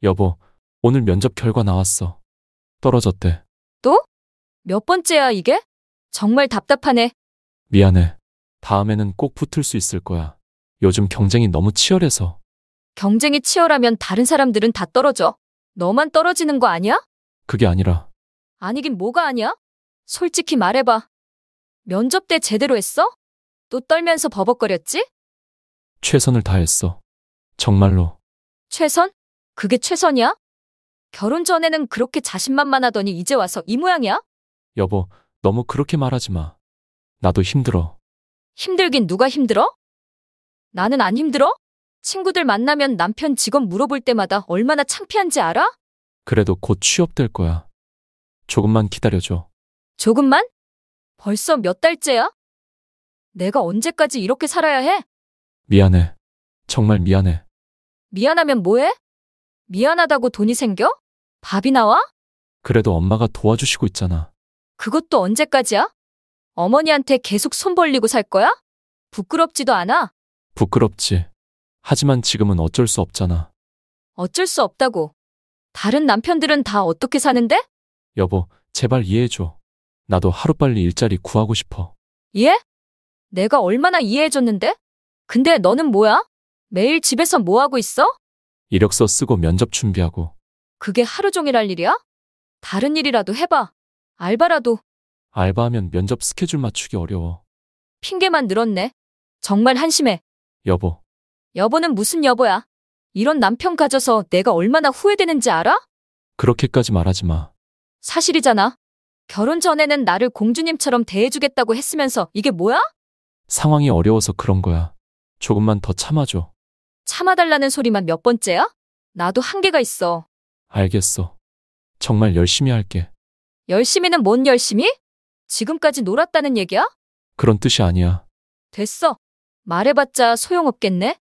여보, 오늘 면접 결과 나왔어. 떨어졌대. 또? 몇 번째야, 이게? 정말 답답하네. 미안해. 다음에는 꼭 붙을 수 있을 거야. 요즘 경쟁이 너무 치열해서. 경쟁이 치열하면 다른 사람들은 다 떨어져. 너만 떨어지는 거 아니야? 그게 아니라 아니긴 뭐가 아니야? 솔직히 말해봐. 면접 때 제대로 했어? 또 떨면서 버벅거렸지? 최선을 다했어. 정말로. 최선? 그게 최선이야? 결혼 전에는 그렇게 자신만만하더니 이제 와서 이 모양이야? 여보, 너무 그렇게 말하지 마. 나도 힘들어. 힘들긴 누가 힘들어? 나는 안 힘들어? 친구들 만나면 남편 직업 물어볼 때마다 얼마나 창피한지 알아? 그래도 곧 취업될 거야. 조금만 기다려줘. 조금만? 벌써 몇 달째야? 내가 언제까지 이렇게 살아야 해? 미안해. 정말 미안해. 미안하면 뭐해? 미안하다고 돈이 생겨? 밥이 나와? 그래도 엄마가 도와주시고 있잖아. 그것도 언제까지야? 어머니한테 계속 손 벌리고 살 거야? 부끄럽지도 않아? 부끄럽지. 하지만 지금은 어쩔 수 없잖아. 어쩔 수 없다고. 다른 남편들은 다 어떻게 사는데? 여보, 제발 이해해줘. 나도 하루빨리 일자리 구하고 싶어. 예? 내가 얼마나 이해해줬는데? 근데 너는 뭐야? 매일 집에서 뭐 하고 있어? 이력서 쓰고 면접 준비하고. 그게 하루 종일 할 일이야? 다른 일이라도 해봐. 알바라도. 알바하면 면접 스케줄 맞추기 어려워. 핑계만 늘었네. 정말 한심해. 여보, 여보는 무슨 여보야? 이런 남편 가져서 내가 얼마나 후회되는지 알아? 그렇게까지 말하지 마. 사실이잖아. 결혼 전에는 나를 공주님처럼 대해주겠다고 했으면서 이게 뭐야? 상황이 어려워서 그런 거야. 조금만 더 참아줘. 참아달라는 소리만 몇 번째야? 나도 한계가 있어. 알겠어. 정말 열심히 할게. 열심히는 뭔 열심히? 지금까지 놀았다는 얘기야? 그런 뜻이 아니야. 됐어. 말해봤자 소용없겠네?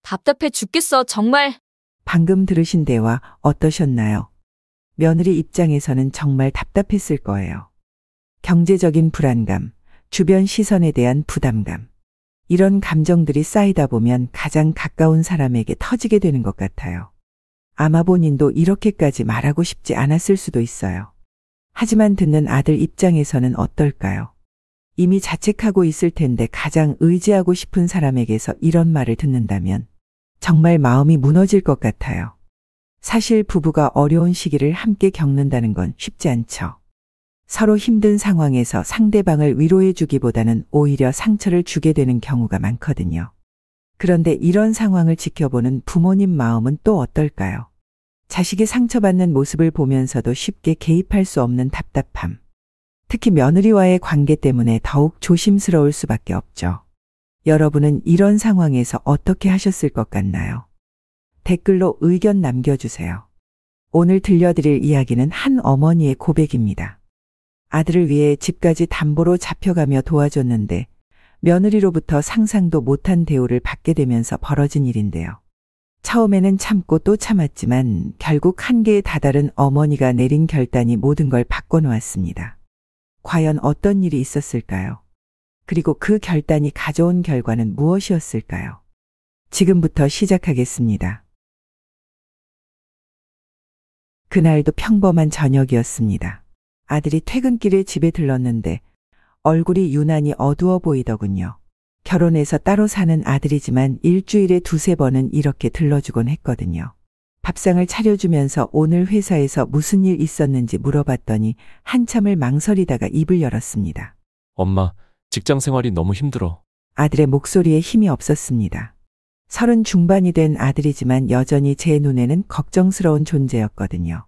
답답해 죽겠어, 정말. 방금 들으신 대화 어떠셨나요? 며느리 입장에서는 정말 답답했을 거예요. 경제적인 불안감, 주변 시선에 대한 부담감. 이런 감정들이 쌓이다 보면 가장 가까운 사람에게 터지게 되는 것 같아요. 아마 본인도 이렇게까지 말하고 싶지 않았을 수도 있어요. 하지만 듣는 아들 입장에서는 어떨까요? 이미 자책하고 있을 텐데 가장 의지하고 싶은 사람에게서 이런 말을 듣는다면 정말 마음이 무너질 것 같아요. 사실 부부가 어려운 시기를 함께 겪는다는 건 쉽지 않죠. 서로 힘든 상황에서 상대방을 위로해 주기보다는 오히려 상처를 주게 되는 경우가 많거든요. 그런데 이런 상황을 지켜보는 부모님 마음은 또 어떨까요? 자식이 상처받는 모습을 보면서도 쉽게 개입할 수 없는 답답함. 특히 며느리와의 관계 때문에 더욱 조심스러울 수밖에 없죠. 여러분은 이런 상황에서 어떻게 하셨을 것 같나요? 댓글로 의견 남겨주세요. 오늘 들려드릴 이야기는 한 어머니의 고백입니다. 아들을 위해 집까지 담보로 잡혀가며 도와줬는데 며느리로부터 상상도 못한 대우를 받게 되면서 벌어진 일인데요. 처음에는 참고 또 참았지만 결국 한계에 다다른 어머니가 내린 결단이 모든 걸 바꿔놓았습니다. 과연 어떤 일이 있었을까요? 그리고 그 결단이 가져온 결과는 무엇이었을까요? 지금부터 시작하겠습니다. 그날도 평범한 저녁이었습니다. 아들이 퇴근길에 집에 들렀는데 얼굴이 유난히 어두워 보이더군요. 결혼해서 따로 사는 아들이지만 일주일에 두세 번은 이렇게 들러주곤 했거든요. 밥상을 차려주면서 오늘 회사에서 무슨 일 있었는지 물어봤더니 한참을 망설이다가 입을 열었습니다. 엄마, 직장 생활이 너무 힘들어. 아들의 목소리에 힘이 없었습니다. 30 중반이 된 아들이지만 여전히 제 눈에는 걱정스러운 존재였거든요.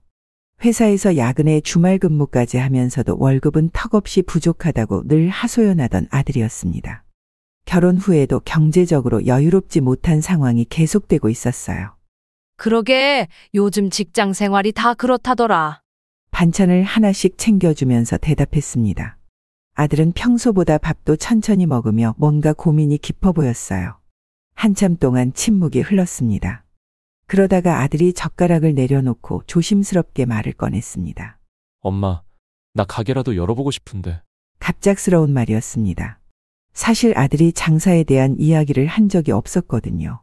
회사에서 야근에 주말 근무까지 하면서도 월급은 턱없이 부족하다고 늘 하소연하던 아들이었습니다. 결혼 후에도 경제적으로 여유롭지 못한 상황이 계속되고 있었어요. 그러게 요즘 직장 생활이 다 그렇다더라. 반찬을 하나씩 챙겨주면서 대답했습니다. 아들은 평소보다 밥도 천천히 먹으며 뭔가 고민이 깊어 보였어요. 한참 동안 침묵이 흘렀습니다. 그러다가 아들이 젓가락을 내려놓고 조심스럽게 말을 꺼냈습니다. 엄마, 나 가게라도 열어보고 싶은데. 갑작스러운 말이었습니다. 사실 아들이 장사에 대한 이야기를 한 적이 없었거든요.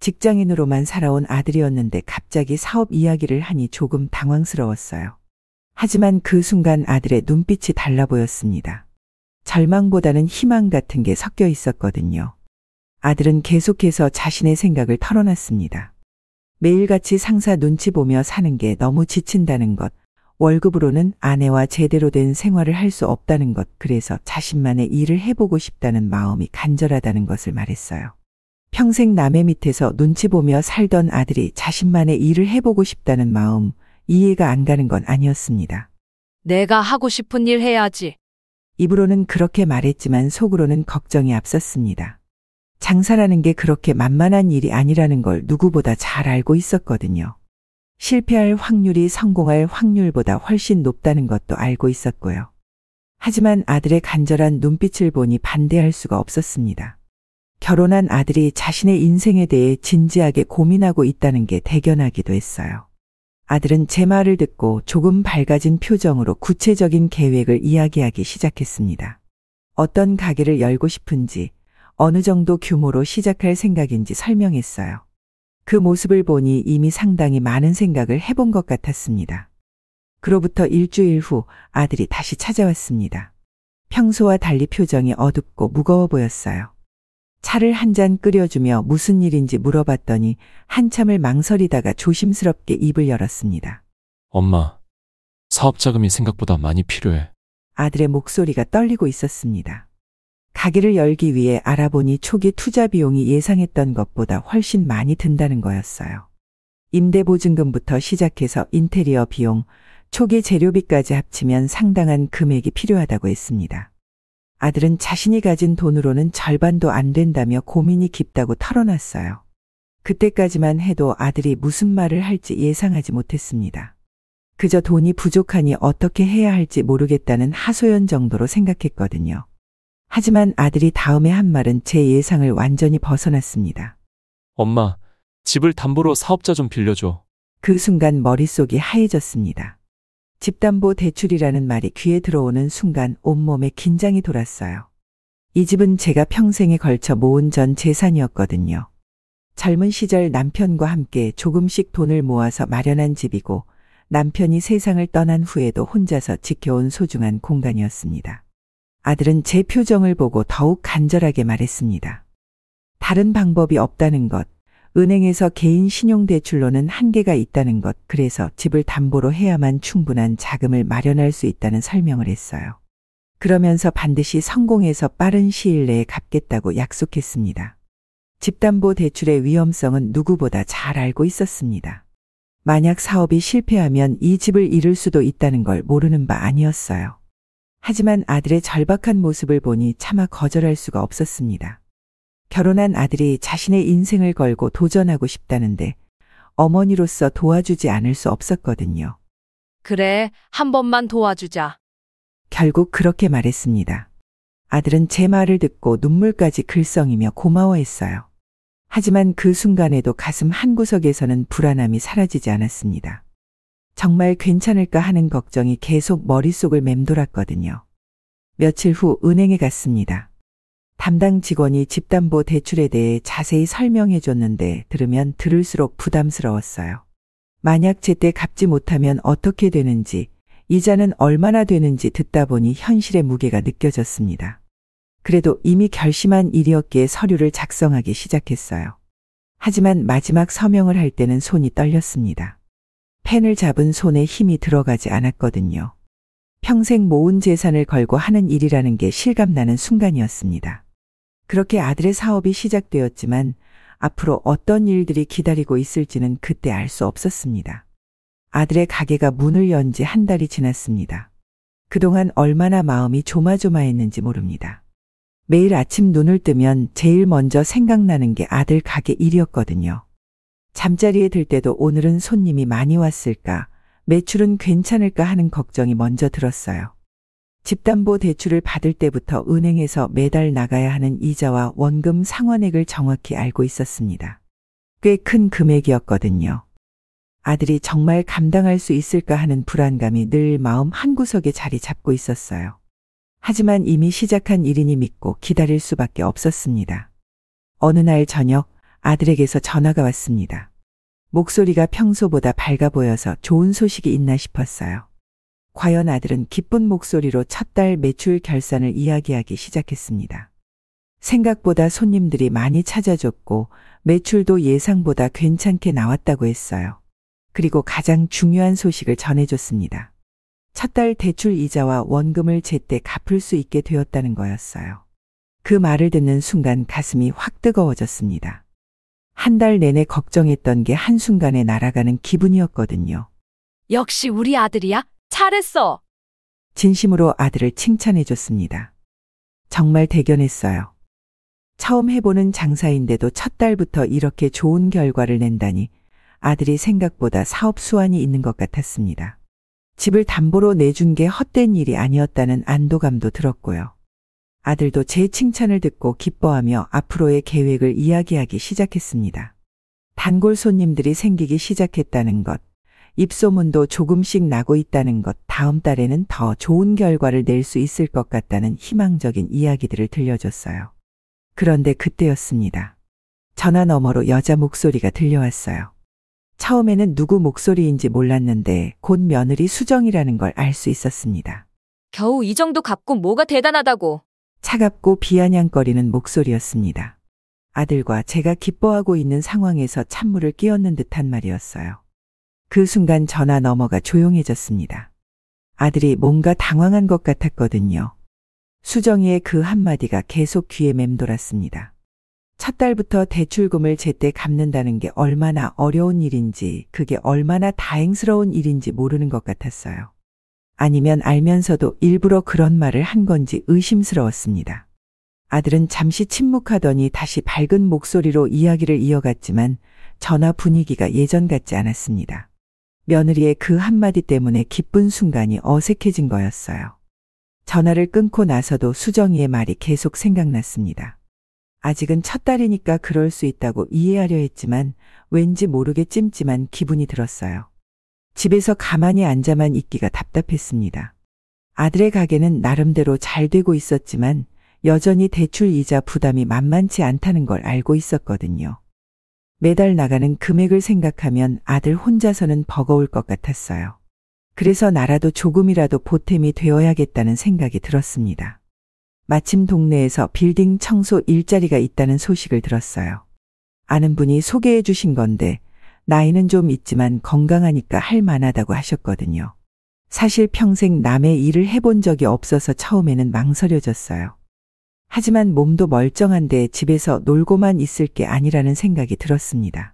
직장인으로만 살아온 아들이었는데 갑자기 사업 이야기를 하니 조금 당황스러웠어요. 하지만 그 순간 아들의 눈빛이 달라 보였습니다. 절망보다는 희망 같은 게 섞여 있었거든요. 아들은 계속해서 자신의 생각을 털어놨습니다. 매일같이 상사 눈치 보며 사는 게 너무 지친다는 것, 월급으로는 아내와 제대로 된 생활을 할 수 없다는 것, 그래서 자신만의 일을 해보고 싶다는 마음이 간절하다는 것을 말했어요. 평생 남의 밑에서 눈치 보며 살던 아들이 자신만의 일을 해보고 싶다는 마음, 이해가 안 가는 건 아니었습니다. 내가 하고 싶은 일 해야지. 입으로는 그렇게 말했지만 속으로는 걱정이 앞섰습니다. 장사라는 게 그렇게 만만한 일이 아니라는 걸 누구보다 잘 알고 있었거든요. 실패할 확률이 성공할 확률보다 훨씬 높다는 것도 알고 있었고요. 하지만 아들의 간절한 눈빛을 보니 반대할 수가 없었습니다. 결혼한 아들이 자신의 인생에 대해 진지하게 고민하고 있다는 게 대견하기도 했어요. 아들은 제 말을 듣고 조금 밝아진 표정으로 구체적인 계획을 이야기하기 시작했습니다. 어떤 가게를 열고 싶은지, 어느 정도 규모로 시작할 생각인지 설명했어요. 그 모습을 보니 이미 상당히 많은 생각을 해본 것 같았습니다. 그로부터 일주일 후 아들이 다시 찾아왔습니다. 평소와 달리 표정이 어둡고 무거워 보였어요. 차를 한 잔 끓여주며 무슨 일인지 물어봤더니 한참을 망설이다가 조심스럽게 입을 열었습니다. 엄마, 사업 자금이 생각보다 많이 필요해. 아들의 목소리가 떨리고 있었습니다. 가게를 열기 위해 알아보니 초기 투자 비용이 예상했던 것보다 훨씬 많이 든다는 거였어요. 임대보증금부터 시작해서 인테리어 비용, 초기 재료비까지 합치면 상당한 금액이 필요하다고 했습니다. 아들은 자신이 가진 돈으로는 절반도 안 된다며 고민이 깊다고 털어놨어요. 그때까지만 해도 아들이 무슨 말을 할지 예상하지 못했습니다. 그저 돈이 부족하니 어떻게 해야 할지 모르겠다는 하소연 정도로 생각했거든요. 하지만 아들이 다음에 한 말은 제 예상을 완전히 벗어났습니다. 엄마, 집을 담보로 사업자 좀 빌려줘. 그 순간 머릿속이 하얘졌습니다. 집담보대출이라는 말이 귀에 들어오는 순간 온몸에 긴장이 돌았어요. 이 집은 제가 평생에 걸쳐 모은 전 재산이었거든요. 젊은 시절 남편과 함께 조금씩 돈을 모아서 마련한 집이고 남편이 세상을 떠난 후에도 혼자서 지켜온 소중한 공간이었습니다. 아들은 제 표정을 보고 더욱 간절하게 말했습니다. 다른 방법이 없다는 것, 은행에서 개인 신용대출로는 한계가 있다는 것, 그래서 집을 담보로 해야만 충분한 자금을 마련할 수 있다는 설명을 했어요. 그러면서 반드시 성공해서 빠른 시일 내에 갚겠다고 약속했습니다. 집담보대출의 위험성은 누구보다 잘 알고 있었습니다. 만약 사업이 실패하면 이 집을 잃을 수도 있다는 걸 모르는 바 아니었어요. 하지만 아들의 절박한 모습을 보니 차마 거절할 수가 없었습니다. 결혼한 아들이 자신의 인생을 걸고 도전하고 싶다는데 어머니로서 도와주지 않을 수 없었거든요. 그래, 한 번만 도와주자. 결국 그렇게 말했습니다. 아들은 제 말을 듣고 눈물까지 글썽이며 고마워했어요. 하지만 그 순간에도 가슴 한구석에서는 불안함이 사라지지 않았습니다. 정말 괜찮을까 하는 걱정이 계속 머릿속을 맴돌았거든요. 며칠 후 은행에 갔습니다. 담당 직원이 집담보 대출에 대해 자세히 설명해 줬는데 들으면 들을수록 부담스러웠어요. 만약 제때 갚지 못하면 어떻게 되는지, 이자는 얼마나 되는지 듣다 보니 현실의 무게가 느껴졌습니다. 그래도 이미 결심한 일이었기에 서류를 작성하기 시작했어요. 하지만 마지막 서명을 할 때는 손이 떨렸습니다. 펜을 잡은 손에 힘이 들어가지 않았거든요. 평생 모은 재산을 걸고 하는 일이라는 게 실감나는 순간이었습니다. 그렇게 아들의 사업이 시작되었지만 앞으로 어떤 일들이 기다리고 있을지는 그때 알 수 없었습니다. 아들의 가게가 문을 연 지 한 달이 지났습니다. 그동안 얼마나 마음이 조마조마했는지 모릅니다. 매일 아침 눈을 뜨면 제일 먼저 생각나는 게 아들 가게 일이었거든요. 잠자리에 들 때도 오늘은 손님이 많이 왔을까, 매출은 괜찮을까 하는 걱정이 먼저 들었어요. 집담보 대출을 받을 때부터 은행에서 매달 나가야 하는 이자와 원금 상환액을 정확히 알고 있었습니다. 꽤 큰 금액이었거든요. 아들이 정말 감당할 수 있을까 하는 불안감이 늘 마음 한구석에 자리 잡고 있었어요. 하지만 이미 시작한 일이니 믿고 기다릴 수밖에 없었습니다. 어느 날 저녁, 아들에게서 전화가 왔습니다. 목소리가 평소보다 밝아 보여서 좋은 소식이 있나 싶었어요. 과연 아들은 기쁜 목소리로 첫 달 매출 결산을 이야기하기 시작했습니다. 생각보다 손님들이 많이 찾아줬고 매출도 예상보다 괜찮게 나왔다고 했어요. 그리고 가장 중요한 소식을 전해줬습니다. 첫 달 대출 이자와 원금을 제때 갚을 수 있게 되었다는 거였어요. 그 말을 듣는 순간 가슴이 확 뜨거워졌습니다. 한 달 내내 걱정했던 게 한순간에 날아가는 기분이었거든요. 역시 우리 아들이야? 잘했어. 진심으로 아들을 칭찬해 줬습니다. 정말 대견했어요. 처음 해보는 장사인데도 첫 달부터 이렇게 좋은 결과를 낸다니 아들이 생각보다 사업 수완이 있는 것 같았습니다. 집을 담보로 내준 게 헛된 일이 아니었다는 안도감도 들었고요. 아들도 제 칭찬을 듣고 기뻐하며 앞으로의 계획을 이야기하기 시작했습니다. 단골 손님들이 생기기 시작했다는 것, 입소문도 조금씩 나고 있다는 것, 다음 달에는 더 좋은 결과를 낼 수 있을 것 같다는 희망적인 이야기들을 들려줬어요. 그런데 그때였습니다. 전화 너머로 여자 목소리가 들려왔어요. 처음에는 누구 목소리인지 몰랐는데 곧 며느리 수정이라는 걸 알 수 있었습니다. 겨우 이 정도 갚고 뭐가 대단하다고. 차갑고 비아냥거리는 목소리였습니다. 아들과 제가 기뻐하고 있는 상황에서 찬물을 끼얹는 듯한 말이었어요. 그 순간 전화 너머가 조용해졌습니다. 아들이 뭔가 당황한 것 같았거든요. 수정이의 그 한마디가 계속 귀에 맴돌았습니다. 첫 달부터 대출금을 제때 갚는다는 게 얼마나 어려운 일인지, 그게 얼마나 다행스러운 일인지 모르는 것 같았어요. 아니면 알면서도 일부러 그런 말을 한 건지 의심스러웠습니다. 아들은 잠시 침묵하더니 다시 밝은 목소리로 이야기를 이어갔지만 전화 분위기가 예전 같지 않았습니다. 며느리의 그 한마디 때문에 기쁜 순간이 어색해진 거였어요. 전화를 끊고 나서도 수정이의 말이 계속 생각났습니다. 아직은 첫 달이니까 그럴 수 있다고 이해하려 했지만 왠지 모르게 찜찜한 기분이 들었어요. 집에서 가만히 앉아만 있기가 답답했습니다. 아들의 가게는 나름대로 잘 되고 있었지만 여전히 대출 이자 부담이 만만치 않다는 걸 알고 있었거든요. 매달 나가는 금액을 생각하면 아들 혼자서는 버거울 것 같았어요. 그래서 나라도 조금이라도 보탬이 되어야겠다는 생각이 들었습니다. 마침 동네에서 빌딩 청소 일자리가 있다는 소식을 들었어요. 아는 분이 소개해 주신 건데 나이는 좀 있지만 건강하니까 할 만하다고 하셨거든요. 사실 평생 남의 일을 해본 적이 없어서 처음에는 망설여졌어요. 하지만 몸도 멀쩡한데 집에서 놀고만 있을 게 아니라는 생각이 들었습니다.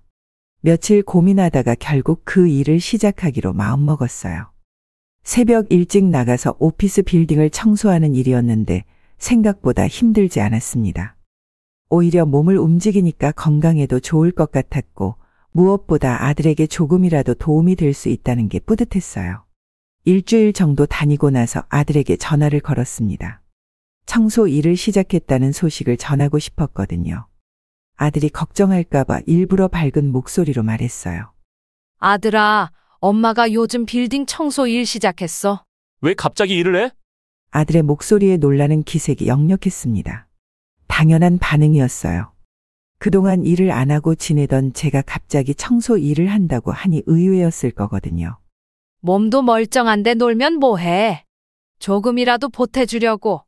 며칠 고민하다가 결국 그 일을 시작하기로 마음먹었어요. 새벽 일찍 나가서 오피스 빌딩을 청소하는 일이었는데 생각보다 힘들지 않았습니다. 오히려 몸을 움직이니까 건강에도 좋을 것 같았고 무엇보다 아들에게 조금이라도 도움이 될 수 있다는 게 뿌듯했어요. 일주일 정도 다니고 나서 아들에게 전화를 걸었습니다. 청소 일을 시작했다는 소식을 전하고 싶었거든요. 아들이 걱정할까봐 일부러 밝은 목소리로 말했어요. 아들아, 엄마가 요즘 빌딩 청소 일 시작했어. 왜 갑자기 일을 해? 아들의 목소리에 놀라는 기색이 역력했습니다. 당연한 반응이었어요. 그동안 일을 안 하고 지내던 제가 갑자기 청소 일을 한다고 하니 의외였을 거거든요. 몸도 멀쩡한데 놀면 뭐해? 조금이라도 보태주려고.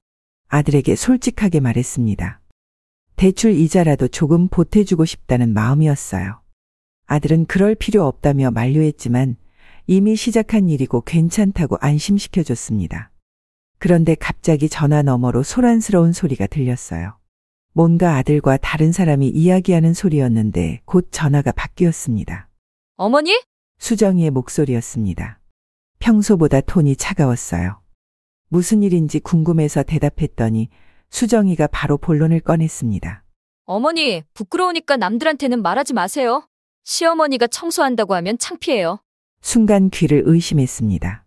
아들에게 솔직하게 말했습니다. 대출 이자라도 조금 보태주고 싶다는 마음이었어요. 아들은 그럴 필요 없다며 만류했지만 이미 시작한 일이고 괜찮다고 안심시켜줬습니다. 그런데 갑자기 전화 너머로 소란스러운 소리가 들렸어요. 뭔가 아들과 다른 사람이 이야기하는 소리였는데 곧 전화가 바뀌었습니다. 어머니? 수정이의 목소리였습니다. 평소보다 톤이 차가웠어요. 무슨 일인지 궁금해서 대답했더니 수정이가 바로 본론을 꺼냈습니다. 어머니, 부끄러우니까 남들한테는 말하지 마세요. 시어머니가 청소한다고 하면 창피해요. 순간 귀를 의심했습니다.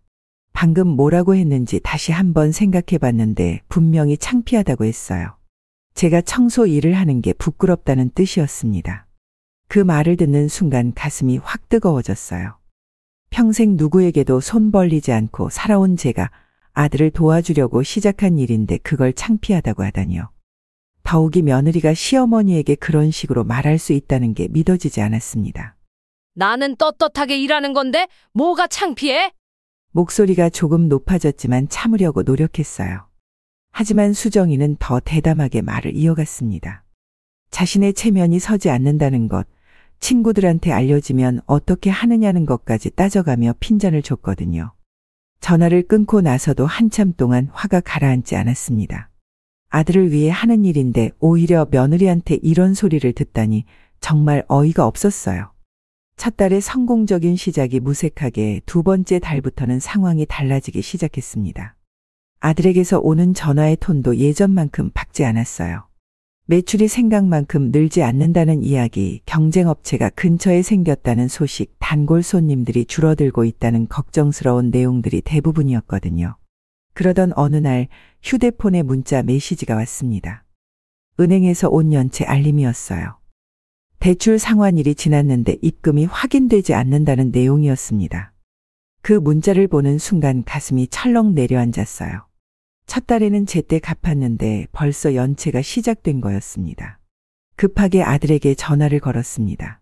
방금 뭐라고 했는지 다시 한번 생각해 봤는데 분명히 창피하다고 했어요. 제가 청소 일을 하는 게 부끄럽다는 뜻이었습니다. 그 말을 듣는 순간 가슴이 확 뜨거워졌어요. 평생 누구에게도 손 벌리지 않고 살아온 제가 아들을 도와주려고 시작한 일인데 그걸 창피하다고 하다니요. 더욱이 며느리가 시어머니에게 그런 식으로 말할 수 있다는 게 믿어지지 않았습니다. 나는 떳떳하게 일하는 건데 뭐가 창피해? 목소리가 조금 높아졌지만 참으려고 노력했어요. 하지만 수정이는 더 대담하게 말을 이어갔습니다. 자신의 체면이 서지 않는다는 것, 친구들한테 알려지면 어떻게 하느냐는 것까지 따져가며 핀잔을 줬거든요. 전화를 끊고 나서도 한참 동안 화가 가라앉지 않았습니다. 아들을 위해 하는 일인데 오히려 며느리한테 이런 소리를 듣다니 정말 어이가 없었어요. 첫 달의 성공적인 시작이 무색하게 두 번째 달부터는 상황이 달라지기 시작했습니다. 아들에게서 오는 전화의 톤도 예전만큼 밝지 않았어요. 매출이 생각만큼 늘지 않는다는 이야기, 경쟁업체가 근처에 생겼다는 소식, 단골 손님들이 줄어들고 있다는 걱정스러운 내용들이 대부분이었거든요. 그러던 어느 날 휴대폰에 문자 메시지가 왔습니다. 은행에서 온 연체 알림이었어요. 대출 상환일이 지났는데 입금이 확인되지 않는다는 내용이었습니다. 그 문자를 보는 순간 가슴이 철렁 내려앉았어요. 첫 달에는 제때 갚았는데 벌써 연체가 시작된 거였습니다. 급하게 아들에게 전화를 걸었습니다.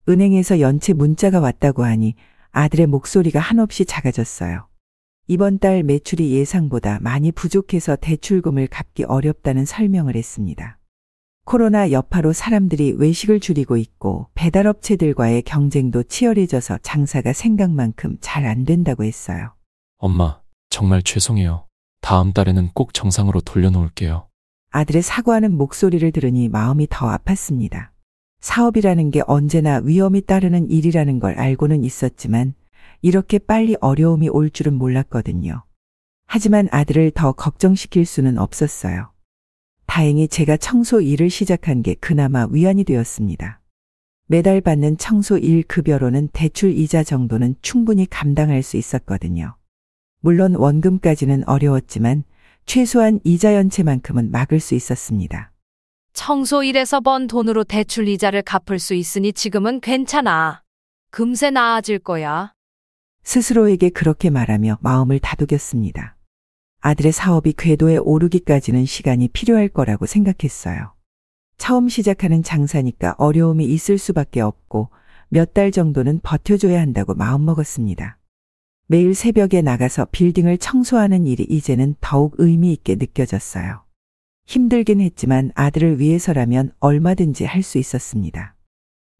은행에서 연체 문자가 왔다고 하니 아들의 목소리가 한없이 작아졌어요. 이번 달 매출이 예상보다 많이 부족해서 대출금을 갚기 어렵다는 설명을 했습니다. 코로나 여파로 사람들이 외식을 줄이고 있고 배달업체들과의 경쟁도 치열해져서 장사가 생각만큼 잘 안 된다고 했어요. 엄마, 정말 죄송해요. 다음 달에는 꼭 정상으로 돌려놓을게요. 아들의 사과하는 목소리를 들으니 마음이 더 아팠습니다. 사업이라는 게 언제나 위험이 따르는 일이라는 걸 알고는 있었지만 이렇게 빨리 어려움이 올 줄은 몰랐거든요. 하지만 아들을 더 걱정시킬 수는 없었어요. 다행히 제가 청소 일을 시작한 게 그나마 위안이 되었습니다. 매달 받는 청소 일 급여로는 대출 이자 정도는 충분히 감당할 수 있었거든요. 물론 원금까지는 어려웠지만 최소한 이자 연체만큼은 막을 수 있었습니다. 청소 일에서 번 돈으로 대출 이자를 갚을 수 있으니 지금은 괜찮아. 금세 나아질 거야. 스스로에게 그렇게 말하며 마음을 다독였습니다. 아들의 사업이 궤도에 오르기까지는 시간이 필요할 거라고 생각했어요. 처음 시작하는 장사니까 어려움이 있을 수밖에 없고 몇 달 정도는 버텨줘야 한다고 마음먹었습니다. 매일 새벽에 나가서 빌딩을 청소하는 일이 이제는 더욱 의미 있게 느껴졌어요. 힘들긴 했지만 아들을 위해서라면 얼마든지 할 수 있었습니다.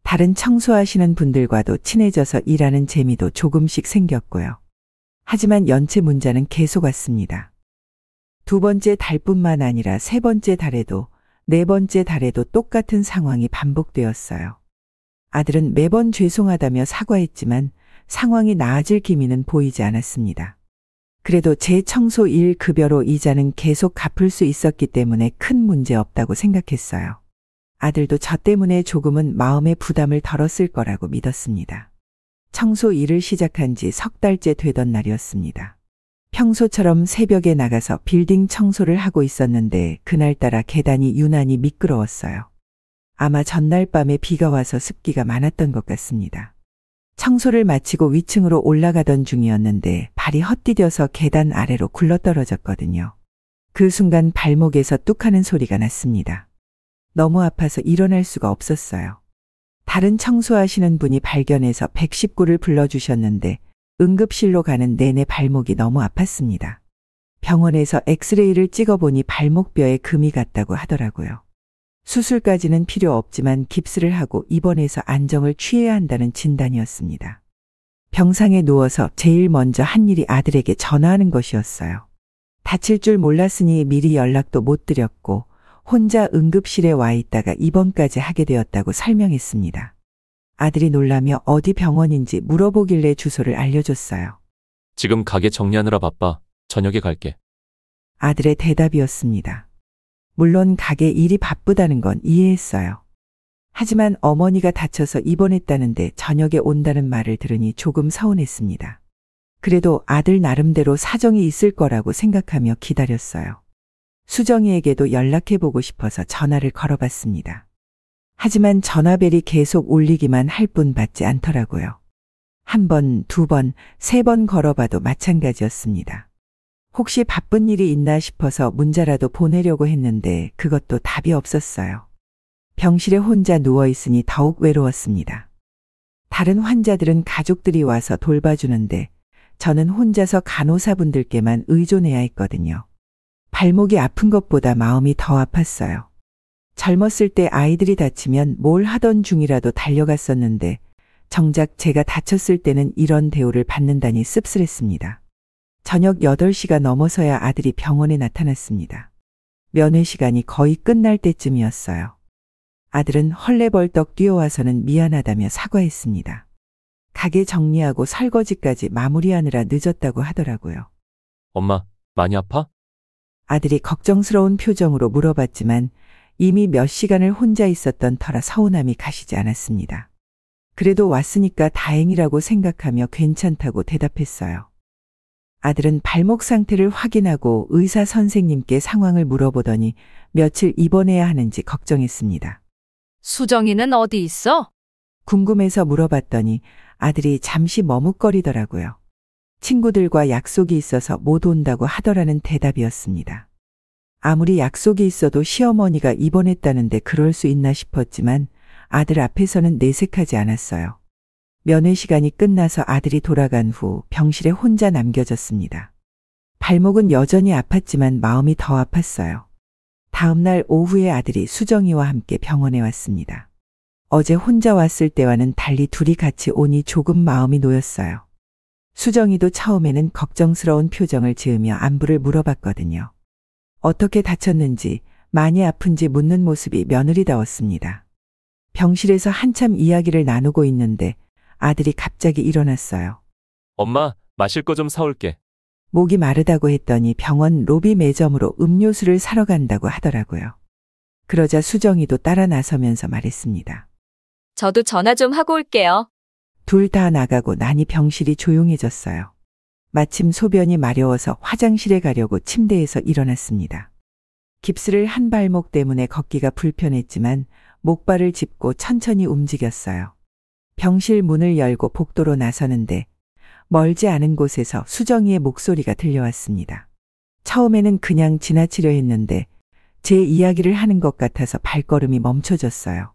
다른 청소하시는 분들과도 친해져서 일하는 재미도 조금씩 생겼고요. 하지만 연체 문자는 계속 왔습니다. 두 번째 달뿐만 아니라 세 번째 달에도 네 번째 달에도 똑같은 상황이 반복되었어요. 아들은 매번 죄송하다며 사과했지만 상황이 나아질 기미는 보이지 않았습니다. 그래도 제 청소 일 급여로 이자는 계속 갚을 수 있었기 때문에 큰 문제 없다고 생각했어요. 아들도 저 때문에 조금은 마음의 부담을 덜었을 거라고 믿었습니다. 청소 일을 시작한 지 석 달째 되던 날이었습니다. 평소처럼 새벽에 나가서 빌딩 청소를 하고 있었는데 그날따라 계단이 유난히 미끄러웠어요. 아마 전날 밤에 비가 와서 습기가 많았던 것 같습니다. 청소를 마치고 위층으로 올라가던 중이었는데 발이 헛디뎌서 계단 아래로 굴러떨어졌거든요. 그 순간 발목에서 뚝하는 소리가 났습니다. 너무 아파서 일어날 수가 없었어요. 다른 청소하시는 분이 발견해서 119를 불러주셨는데 응급실로 가는 내내 발목이 너무 아팠습니다. 병원에서 엑스레이를 찍어보니 발목뼈에 금이 갔다고 하더라고요. 수술까지는 필요 없지만 깁스를 하고 입원해서 안정을 취해야 한다는 진단이었습니다. 병상에 누워서 제일 먼저 한 일이 아들에게 전화하는 것이었어요. 다칠 줄 몰랐으니 미리 연락도 못 드렸고 혼자 응급실에 와 있다가 입원까지 하게 되었다고 설명했습니다. 아들이 놀라며 어디 병원인지 물어보길래 주소를 알려줬어요. 지금 가게 정리하느라 바빠. 저녁에 갈게. 아들의 대답이었습니다. 물론 가게 일이 바쁘다는 건 이해했어요. 하지만 어머니가 다쳐서 입원했다는데 저녁에 온다는 말을 들으니 조금 서운했습니다. 그래도 아들 나름대로 사정이 있을 거라고 생각하며 기다렸어요. 수정이에게도 연락해보고 싶어서 전화를 걸어봤습니다. 하지만 전화벨이 계속 울리기만 할 뿐 받지 않더라고요. 한 번, 두 번, 세 번 걸어봐도 마찬가지였습니다. 혹시 바쁜 일이 있나 싶어서 문자라도 보내려고 했는데 그것도 답이 없었어요. 병실에 혼자 누워있으니 더욱 외로웠습니다. 다른 환자들은 가족들이 와서 돌봐주는데 저는 혼자서 간호사분들께만 의존해야 했거든요. 발목이 아픈 것보다 마음이 더 아팠어요. 젊었을 때 아이들이 다치면 뭘 하던 중이라도 달려갔었는데 정작 제가 다쳤을 때는 이런 대우를 받는다니 씁쓸했습니다. 저녁 8시가 넘어서야 아들이 병원에 나타났습니다. 면회 시간이 거의 끝날 때쯤이었어요. 아들은 헐레벌떡 뛰어와서는 미안하다며 사과했습니다. 가게 정리하고 설거지까지 마무리하느라 늦었다고 하더라고요. 엄마, 많이 아파? 아들이 걱정스러운 표정으로 물어봤지만 이미 몇 시간을 혼자 있었던 터라 서운함이 가시지 않았습니다. 그래도 왔으니까 다행이라고 생각하며 괜찮다고 대답했어요. 아들은 발목 상태를 확인하고 의사 선생님께 상황을 물어보더니 며칠 입원해야 하는지 걱정했습니다. 수정이는 어디 있어? 궁금해서 물어봤더니 아들이 잠시 머뭇거리더라고요. 친구들과 약속이 있어서 못 온다고 하더라는 대답이었습니다. 아무리 약속이 있어도 시어머니가 입원했다는데 그럴 수 있나 싶었지만 아들 앞에서는 내색하지 않았어요. 면회 시간이 끝나서 아들이 돌아간 후 병실에 혼자 남겨졌습니다. 발목은 여전히 아팠지만 마음이 더 아팠어요. 다음 날 오후에 아들이 수정이와 함께 병원에 왔습니다. 어제 혼자 왔을 때와는 달리 둘이 같이 오니 조금 마음이 놓였어요. 수정이도 처음에는 걱정스러운 표정을 지으며 안부를 물어봤거든요. 어떻게 다쳤는지, 많이 아픈지 묻는 모습이 며느리다웠습니다. 병실에서 한참 이야기를 나누고 있는데 아들이 갑자기 일어났어요. 엄마, 마실 거 좀 사올게. 목이 마르다고 했더니 병원 로비 매점으로 음료수를 사러 간다고 하더라고요. 그러자 수정이도 따라 나서면서 말했습니다. 저도 전화 좀 하고 올게요. 둘 다 나가고 나니 병실이 조용해졌어요. 마침 소변이 마려워서 화장실에 가려고 침대에서 일어났습니다. 깁스를 한 발목 때문에 걷기가 불편했지만 목발을 짚고 천천히 움직였어요. 병실 문을 열고 복도로 나서는데 멀지 않은 곳에서 수정이의 목소리가 들려왔습니다. 처음에는 그냥 지나치려 했는데 제 이야기를 하는 것 같아서 발걸음이 멈춰졌어요.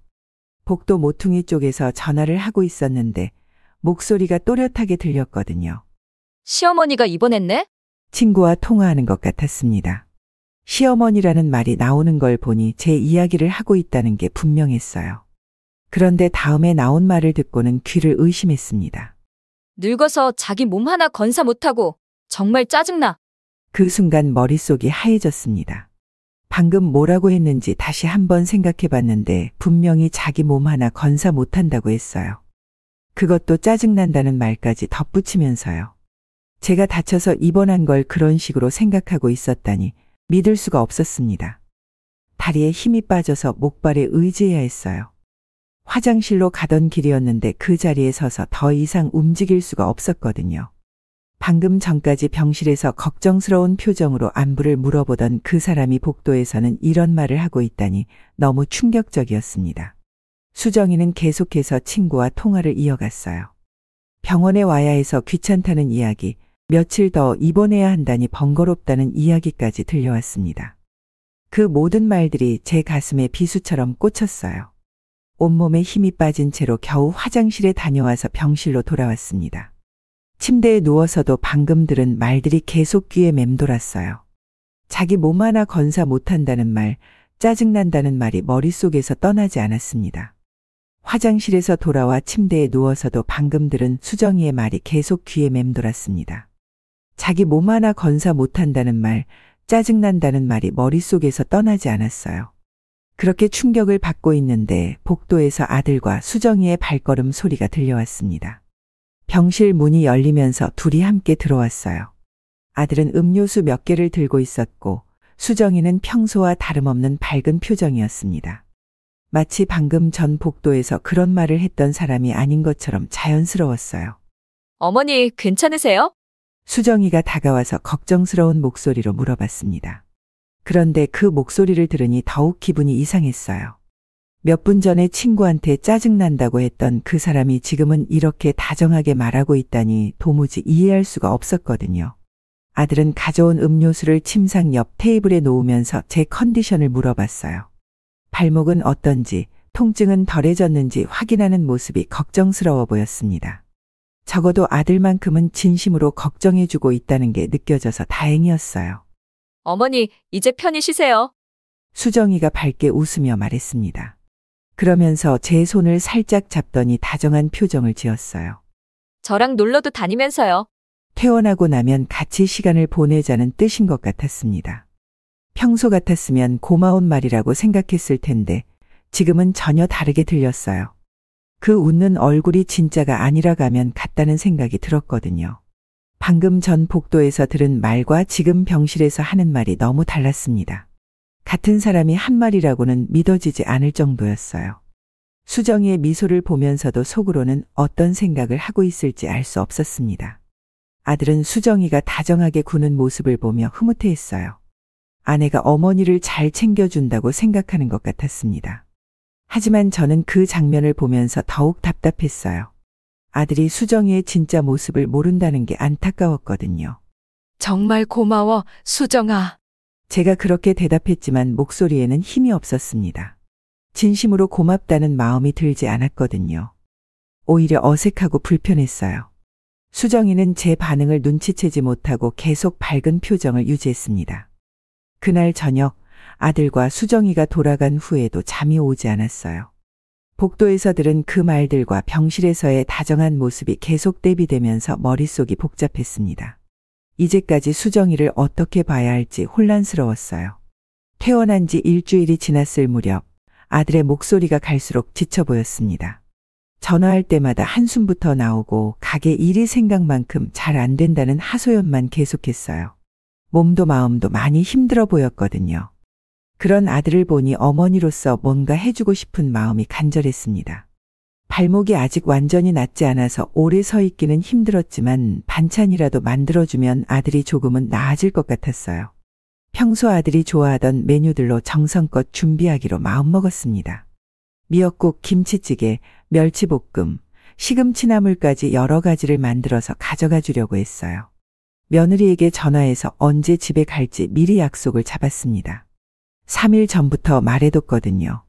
복도 모퉁이 쪽에서 전화를 하고 있었는데 목소리가 또렷하게 들렸거든요. 시어머니가 입원했네? 친구와 통화하는 것 같았습니다. 시어머니라는 말이 나오는 걸 보니 제 이야기를 하고 있다는 게 분명했어요. 그런데 다음에 나온 말을 듣고는 귀를 의심했습니다. 늙어서 자기 몸 하나 건사 못하고 정말 짜증나. 그 순간 머릿속이 하얘졌습니다. 방금 뭐라고 했는지 다시 한번 생각해 봤는데 분명히 자기 몸 하나 건사 못한다고 했어요. 그것도 짜증난다는 말까지 덧붙이면서요. 제가 다쳐서 입원한 걸 그런 식으로 생각하고 있었다니 믿을 수가 없었습니다. 다리에 힘이 빠져서 목발에 의지해야 했어요. 화장실로 가던 길이었는데 그 자리에 서서 더 이상 움직일 수가 없었거든요. 방금 전까지 병실에서 걱정스러운 표정으로 안부를 물어보던 그 사람이 복도에서는 이런 말을 하고 있다니 너무 충격적이었습니다. 수정이는 계속해서 친구와 통화를 이어갔어요. 병원에 와야 해서 귀찮다는 이야기, 며칠 더 입원해야 한다니 번거롭다는 이야기까지 들려왔습니다. 그 모든 말들이 제 가슴에 비수처럼 꽂혔어요. 온몸에 힘이 빠진 채로 겨우 화장실에 다녀와서 병실로 돌아왔습니다. 침대에 누워서도 방금 들은 말들이 계속 귀에 맴돌았어요. 자기 몸 하나 건사 못한다는 말, 짜증난다는 말이 머릿속에서 떠나지 않았습니다. 화장실에서 돌아와 침대에 누워서도 방금 들은 수정이의 말이 계속 귀에 맴돌았습니다. 자기 몸 하나 건사 못한다는 말, 짜증난다는 말이 머릿속에서 떠나지 않았어요. 그렇게 충격을 받고 있는데 복도에서 아들과 수정이의 발걸음 소리가 들려왔습니다. 병실 문이 열리면서 둘이 함께 들어왔어요. 아들은 음료수 몇 개를 들고 있었고 수정이는 평소와 다름없는 밝은 표정이었습니다. 마치 방금 전 복도에서 그런 말을 했던 사람이 아닌 것처럼 자연스러웠어요. 어머니, 괜찮으세요? 수정이가 다가와서 걱정스러운 목소리로 물어봤습니다. 그런데 그 목소리를 들으니 더욱 기분이 이상했어요. 몇 분 전에 친구한테 짜증난다고 했던 그 사람이 지금은 이렇게 다정하게 말하고 있다니 도무지 이해할 수가 없었거든요. 아들은 가져온 음료수를 침상 옆 테이블에 놓으면서 제 컨디션을 물어봤어요. 발목은 어떤지, 통증은 덜해졌는지 확인하는 모습이 걱정스러워 보였습니다. 적어도 아들만큼은 진심으로 걱정해주고 있다는 게 느껴져서 다행이었어요. 어머니, 이제 편히 쉬세요. 수정이가 밝게 웃으며 말했습니다. 그러면서 제 손을 살짝 잡더니 다정한 표정을 지었어요. 저랑 놀러도 다니면서요. 퇴원하고 나면 같이 시간을 보내자는 뜻인 것 같았습니다. 평소 같았으면 고마운 말이라고 생각했을 텐데 지금은 전혀 다르게 들렸어요. 그 웃는 얼굴이 진짜가 아니라 가면 같다는 생각이 들었거든요. 방금 전 복도에서 들은 말과 지금 병실에서 하는 말이 너무 달랐습니다. 같은 사람이 한 말이라고는 믿어지지 않을 정도였어요. 수정이의 미소를 보면서도 속으로는 어떤 생각을 하고 있을지 알 수 없었습니다. 아들은 수정이가 다정하게 구는 모습을 보며 흐뭇해했어요. 아내가 어머니를 잘 챙겨준다고 생각하는 것 같았습니다. 하지만 저는 그 장면을 보면서 더욱 답답했어요. 아들이 수정이의 진짜 모습을 모른다는 게 안타까웠거든요. 정말 고마워, 수정아. 제가 그렇게 대답했지만 목소리에는 힘이 없었습니다. 진심으로 고맙다는 마음이 들지 않았거든요. 오히려 어색하고 불편했어요. 수정이는 제 반응을 눈치채지 못하고 계속 밝은 표정을 유지했습니다. 그날 저녁 아들과 수정이가 돌아간 후에도 잠이 오지 않았어요. 복도에서 들은 그 말들과 병실에서의 다정한 모습이 계속 대비되면서 머릿속이 복잡했습니다. 이제까지 수정이를 어떻게 봐야 할지 혼란스러웠어요. 퇴원한 지 일주일이 지났을 무렵 아들의 목소리가 갈수록 지쳐 보였습니다. 전화할 때마다 한숨부터 나오고 가게 일이 생각만큼 잘 안 된다는 하소연만 계속했어요. 몸도 마음도 많이 힘들어 보였거든요. 그런 아들을 보니 어머니로서 뭔가 해주고 싶은 마음이 간절했습니다. 발목이 아직 완전히 낫지 않아서 오래 서 있기는 힘들었지만 반찬이라도 만들어주면 아들이 조금은 나아질 것 같았어요. 평소 아들이 좋아하던 메뉴들로 정성껏 준비하기로 마음먹었습니다. 미역국, 김치찌개, 멸치볶음, 시금치나물까지 여러 가지를 만들어서 가져가 주려고 했어요. 며느리에게 전화해서 언제 집에 갈지 미리 약속을 잡았습니다. 3일 전부터 말해뒀거든요.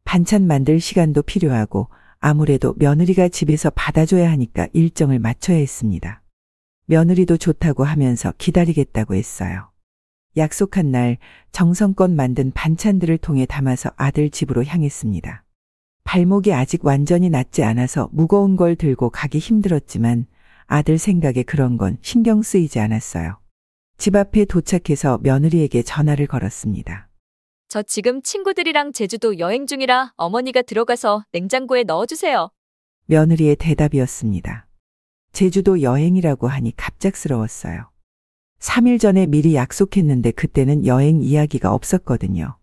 반찬 만들 시간도 필요하고 아무래도 며느리가 집에서 받아줘야 하니까 일정을 맞춰야 했습니다. 며느리도 좋다고 하면서 기다리겠다고 했어요. 약속한 날 정성껏 만든 반찬들을 통에 담아서 아들 집으로 향했습니다. 발목이 아직 완전히 낫지 않아서 무거운 걸 들고 가기 힘들었지만 아들 생각에 그런 건 신경 쓰이지 않았어요. 집 앞에 도착해서 며느리에게 전화를 걸었습니다. 저 지금 친구들이랑 제주도 여행 중이라 어머니가 들어가서 냉장고에 넣어주세요. 며느리의 대답이었습니다. 제주도 여행이라고 하니 갑작스러웠어요. 3일 전에 미리 약속했는데 그때는 여행 이야기가 없었거든요.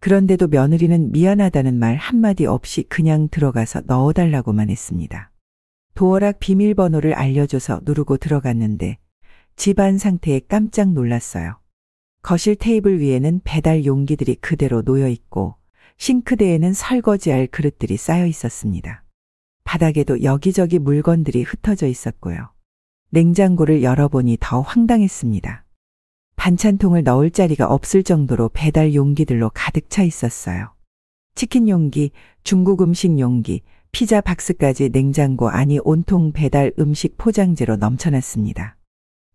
그런데도 며느리는 미안하다는 말 한마디 없이 그냥 들어가서 넣어달라고만 했습니다. 도어락 비밀번호를 알려줘서 누르고 들어갔는데 집안 상태에 깜짝 놀랐어요. 거실 테이블 위에는 배달 용기들이 그대로 놓여 있고 싱크대에는 설거지할 그릇들이 쌓여 있었습니다. 바닥에도 여기저기 물건들이 흩어져 있었고요. 냉장고를 열어보니 더 황당했습니다. 반찬통을 넣을 자리가 없을 정도로 배달 용기들로 가득 차 있었어요. 치킨 용기, 중국 음식 용기, 피자 박스까지 냉장고 안이 온통 배달 음식 포장재로 넘쳐났습니다.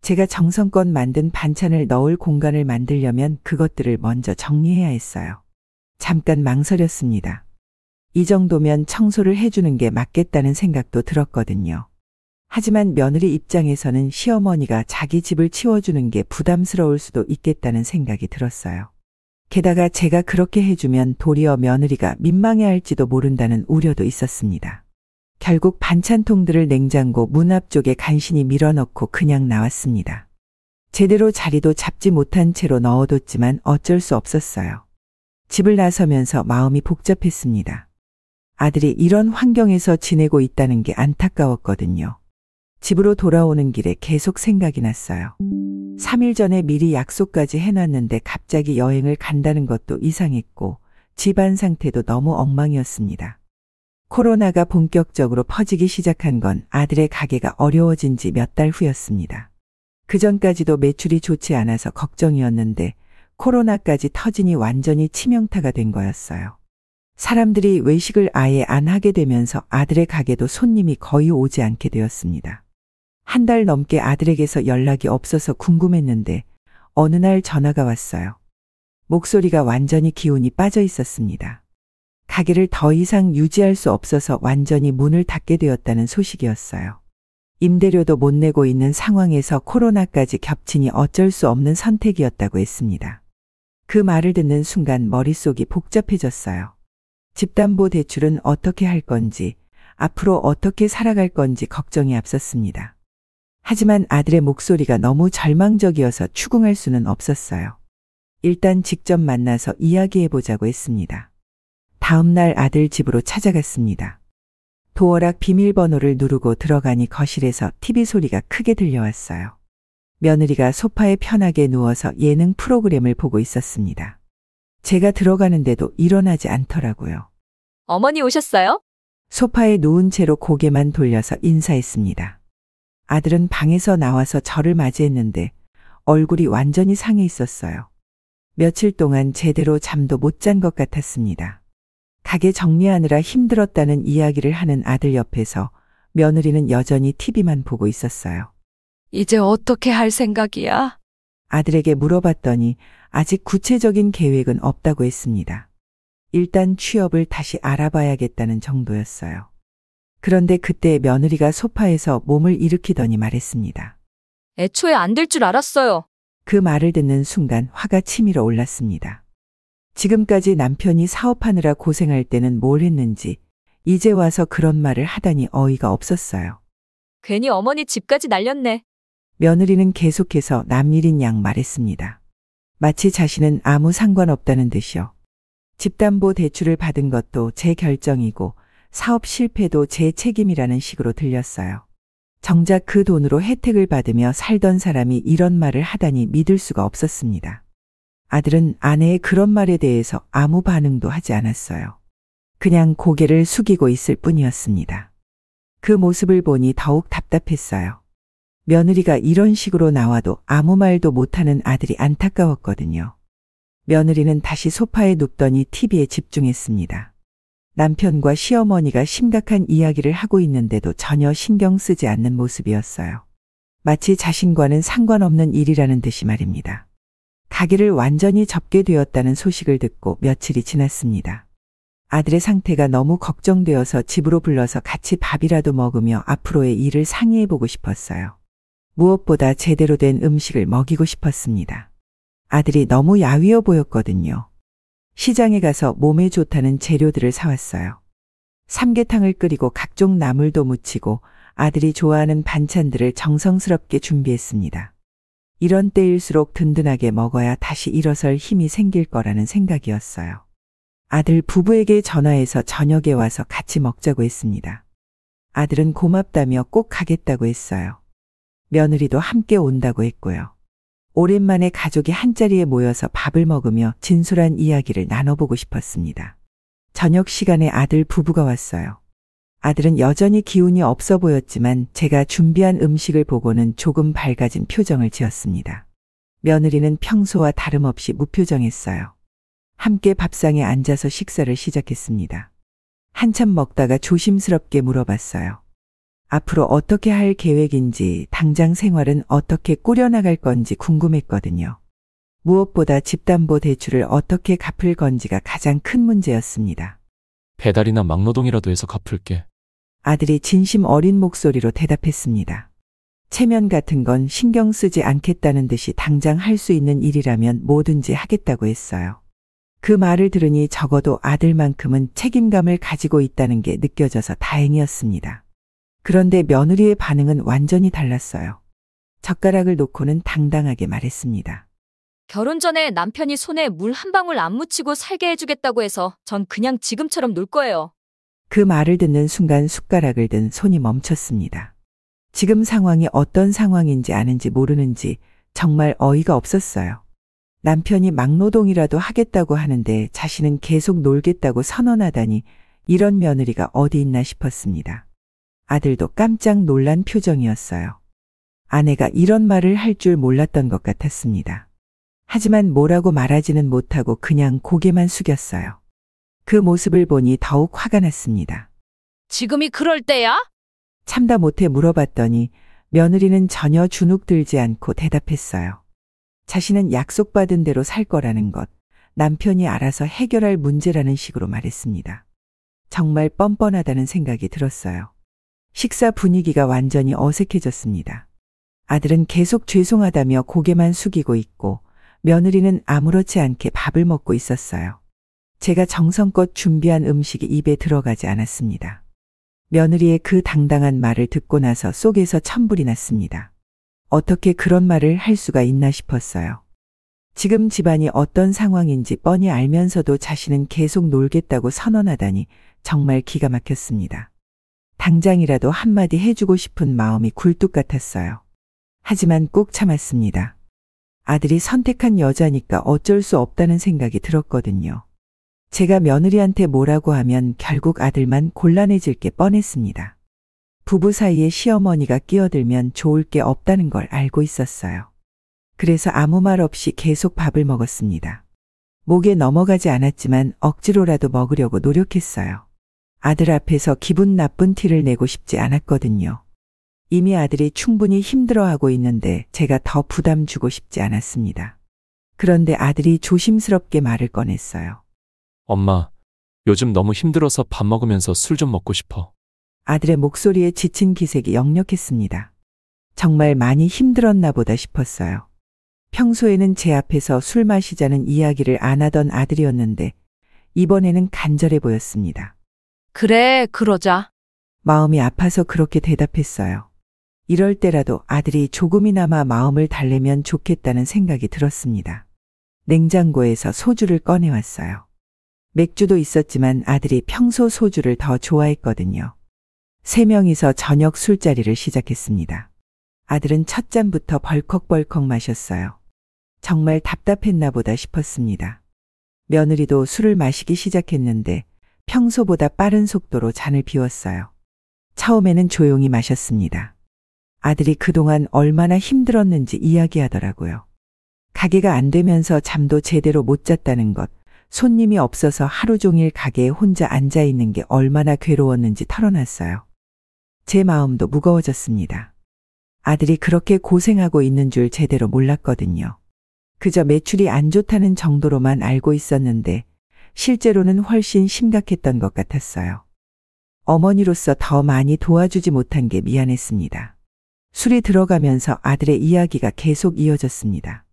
제가 정성껏 만든 반찬을 넣을 공간을 만들려면 그것들을 먼저 정리해야 했어요. 잠깐 망설였습니다. 이 정도면 청소를 해주는 게 맞겠다는 생각도 들었거든요. 하지만 며느리 입장에서는 시어머니가 자기 집을 치워주는 게 부담스러울 수도 있겠다는 생각이 들었어요. 게다가 제가 그렇게 해주면 도리어 며느리가 민망해할지도 모른다는 우려도 있었습니다. 결국 반찬통들을 냉장고 문 앞쪽에 간신히 밀어넣고 그냥 나왔습니다. 제대로 자리도 잡지 못한 채로 넣어뒀지만 어쩔 수 없었어요. 집을 나서면서 마음이 복잡했습니다. 아들이 이런 환경에서 지내고 있다는 게 안타까웠거든요. 집으로 돌아오는 길에 계속 생각이 났어요. 3일 전에 미리 약속까지 해놨는데 갑자기 여행을 간다는 것도 이상했고 집안 상태도 너무 엉망이었습니다. 코로나가 본격적으로 퍼지기 시작한 건 아들의 가게가 어려워진 지 몇 달 후였습니다. 그전까지도 매출이 좋지 않아서 걱정이었는데 코로나까지 터지니 완전히 치명타가 된 거였어요. 사람들이 외식을 아예 안 하게 되면서 아들의 가게도 손님이 거의 오지 않게 되었습니다. 한 달 넘게 아들에게서 연락이 없어서 궁금했는데 어느 날 전화가 왔어요. 목소리가 완전히 기운이 빠져 있었습니다. 가게를 더 이상 유지할 수 없어서 완전히 문을 닫게 되었다는 소식이었어요. 임대료도 못 내고 있는 상황에서 코로나까지 겹치니 어쩔 수 없는 선택이었다고 했습니다. 그 말을 듣는 순간 머릿속이 복잡해졌어요. 집담보대출은 어떻게 할 건지, 앞으로 어떻게 살아갈 건지 걱정이 앞섰습니다. 하지만 아들의 목소리가 너무 절망적이어서 추궁할 수는 없었어요. 일단 직접 만나서 이야기해보자고 했습니다. 다음 날 아들 집으로 찾아갔습니다. 도어락 비밀번호를 누르고 들어가니 거실에서 TV 소리가 크게 들려왔어요. 며느리가 소파에 편하게 누워서 예능 프로그램을 보고 있었습니다. 제가 들어가는데도 일어나지 않더라고요. 어머니 오셨어요? 소파에 누운 채로 고개만 돌려서 인사했습니다. 아들은 방에서 나와서 저를 맞이했는데 얼굴이 완전히 상해 있었어요. 며칠 동안 제대로 잠도 못 잔 것 같았습니다. 가게 정리하느라 힘들었다는 이야기를 하는 아들 옆에서 며느리는 여전히 TV만 보고 있었어요. 이제 어떻게 할 생각이야? 아들에게 물어봤더니 아직 구체적인 계획은 없다고 했습니다. 일단 취업을 다시 알아봐야겠다는 정도였어요. 그런데 그때 며느리가 소파에서 몸을 일으키더니 말했습니다. 애초에 안 될 줄 알았어요. 그 말을 듣는 순간 화가 치밀어 올랐습니다. 지금까지 남편이 사업하느라 고생할 때는 뭘 했는지 이제 와서 그런 말을 하다니 어이가 없었어요. 괜히 어머니 집까지 날렸네. 며느리는 계속해서 남일인 양 말했습니다. 마치 자신은 아무 상관없다는 듯이요. 집담보 대출을 받은 것도 제 결정이고 사업 실패도 제 책임이라는 식으로 들렸어요. 정작 그 돈으로 혜택을 받으며 살던 사람이 이런 말을 하다니 믿을 수가 없었습니다. 아들은 아내의 그런 말에 대해서 아무 반응도 하지 않았어요. 그냥 고개를 숙이고 있을 뿐이었습니다. 그 모습을 보니 더욱 답답했어요. 며느리가 이런 식으로 나와도 아무 말도 못하는 아들이 안타까웠거든요. 며느리는 다시 소파에 눕더니 TV에 집중했습니다. 남편과 시어머니가 심각한 이야기를 하고 있는데도 전혀 신경 쓰지 않는 모습이었어요. 마치 자신과는 상관없는 일이라는 듯이 말입니다. 가게를 완전히 접게 되었다는 소식을 듣고 며칠이 지났습니다. 아들의 상태가 너무 걱정되어서 집으로 불러서 같이 밥이라도 먹으며 앞으로의 일을 상의해보고 싶었어요. 무엇보다 제대로 된 음식을 먹이고 싶었습니다. 아들이 너무 야위어 보였거든요. 시장에 가서 몸에 좋다는 재료들을 사왔어요. 삼계탕을 끓이고 각종 나물도 무치고 아들이 좋아하는 반찬들을 정성스럽게 준비했습니다. 이런 때일수록 든든하게 먹어야 다시 일어설 힘이 생길 거라는 생각이었어요. 아들 부부에게 전화해서 저녁에 와서 같이 먹자고 했습니다. 아들은 고맙다며 꼭 가겠다고 했어요. 며느리도 함께 온다고 했고요. 오랜만에 가족이 한자리에 모여서 밥을 먹으며 진솔한 이야기를 나눠보고 싶었습니다. 저녁 시간에 아들 부부가 왔어요. 아들은 여전히 기운이 없어 보였지만 제가 준비한 음식을 보고는 조금 밝아진 표정을 지었습니다. 며느리는 평소와 다름없이 무표정했어요. 함께 밥상에 앉아서 식사를 시작했습니다. 한참 먹다가 조심스럽게 물어봤어요. 앞으로 어떻게 할 계획인지, 당장 생활은 어떻게 꾸려나갈 건지 궁금했거든요. 무엇보다 집담보 대출을 어떻게 갚을 건지가 가장 큰 문제였습니다. 배달이나 막노동이라도 해서 갚을게. 아들이 진심 어린 목소리로 대답했습니다. 체면 같은 건 신경 쓰지 않겠다는 듯이 당장 할 수 있는 일이라면 뭐든지 하겠다고 했어요. 그 말을 들으니 적어도 아들만큼은 책임감을 가지고 있다는 게 느껴져서 다행이었습니다. 그런데 며느리의 반응은 완전히 달랐어요. 젓가락을 놓고는 당당하게 말했습니다. 결혼 전에 남편이 손에 물 한 방울 안 묻히고 살게 해주겠다고 해서 전 그냥 지금처럼 놀 거예요. 그 말을 듣는 순간 숟가락을 든 손이 멈췄습니다. 지금 상황이 어떤 상황인지 아는지 모르는지 정말 어이가 없었어요. 남편이 막노동이라도 하겠다고 하는데 자신은 계속 놀겠다고 선언하다니 이런 며느리가 어디 있나 싶었습니다. 아들도 깜짝 놀란 표정이었어요. 아내가 이런 말을 할 줄 몰랐던 것 같았습니다. 하지만 뭐라고 말하지는 못하고 그냥 고개만 숙였어요. 그 모습을 보니 더욱 화가 났습니다. 지금이 그럴 때야? 참다 못해 물어봤더니 며느리는 전혀 주눅 들지 않고 대답했어요. 자신은 약속받은 대로 살 거라는 것, 남편이 알아서 해결할 문제라는 식으로 말했습니다. 정말 뻔뻔하다는 생각이 들었어요. 식사 분위기가 완전히 어색해졌습니다. 아들은 계속 죄송하다며 고개만 숙이고 있고 며느리는 아무렇지 않게 밥을 먹고 있었어요. 제가 정성껏 준비한 음식이 입에 들어가지 않았습니다. 며느리의 그 당당한 말을 듣고 나서 속에서 천불이 났습니다. 어떻게 그런 말을 할 수가 있나 싶었어요. 지금 집안이 어떤 상황인지 뻔히 알면서도 자신은 계속 놀겠다고 선언하다니 정말 기가 막혔습니다. 당장이라도 한마디 해주고 싶은 마음이 굴뚝 같았어요. 하지만 꾹 참았습니다. 아들이 선택한 여자니까 어쩔 수 없다는 생각이 들었거든요. 제가 며느리한테 뭐라고 하면 결국 아들만 곤란해질 게 뻔했습니다. 부부 사이에 시어머니가 끼어들면 좋을 게 없다는 걸 알고 있었어요. 그래서 아무 말 없이 계속 밥을 먹었습니다. 목에 넘어가지 않았지만 억지로라도 먹으려고 노력했어요. 아들 앞에서 기분 나쁜 티를 내고 싶지 않았거든요. 이미 아들이 충분히 힘들어하고 있는데 제가 더 부담 주고 싶지 않았습니다. 그런데 아들이 조심스럽게 말을 꺼냈어요. 엄마, 요즘 너무 힘들어서 밥 먹으면서 술 좀 먹고 싶어. 아들의 목소리에 지친 기색이 역력했습니다. 정말 많이 힘들었나 보다 싶었어요. 평소에는 제 앞에서 술 마시자는 이야기를 안 하던 아들이었는데 이번에는 간절해 보였습니다. 그래, 그러자. 마음이 아파서 그렇게 대답했어요. 이럴 때라도 아들이 조금이나마 마음을 달래면 좋겠다는 생각이 들었습니다. 냉장고에서 소주를 꺼내왔어요. 맥주도 있었지만 아들이 평소 소주를 더 좋아했거든요. 3명이서 저녁 술자리를 시작했습니다. 아들은 첫 잔부터 벌컥벌컥 마셨어요. 정말 답답했나 보다 싶었습니다. 며느리도 술을 마시기 시작했는데 평소보다 빠른 속도로 잔을 비웠어요. 처음에는 조용히 마셨습니다. 아들이 그동안 얼마나 힘들었는지 이야기하더라고요. 가게가 안 되면서 잠도 제대로 못 잤다는 것, 손님이 없어서 하루 종일 가게에 혼자 앉아 있는 게 얼마나 괴로웠는지 털어놨어요. 제 마음도 무거워졌습니다. 아들이 그렇게 고생하고 있는 줄 제대로 몰랐거든요. 그저 매출이 안 좋다는 정도로만 알고 있었는데 실제로는 훨씬 심각했던 것 같았어요. 어머니로서 더 많이 도와주지 못한 게 미안했습니다. 술이 들어가면서 아들의 이야기가 계속 이어졌습니다.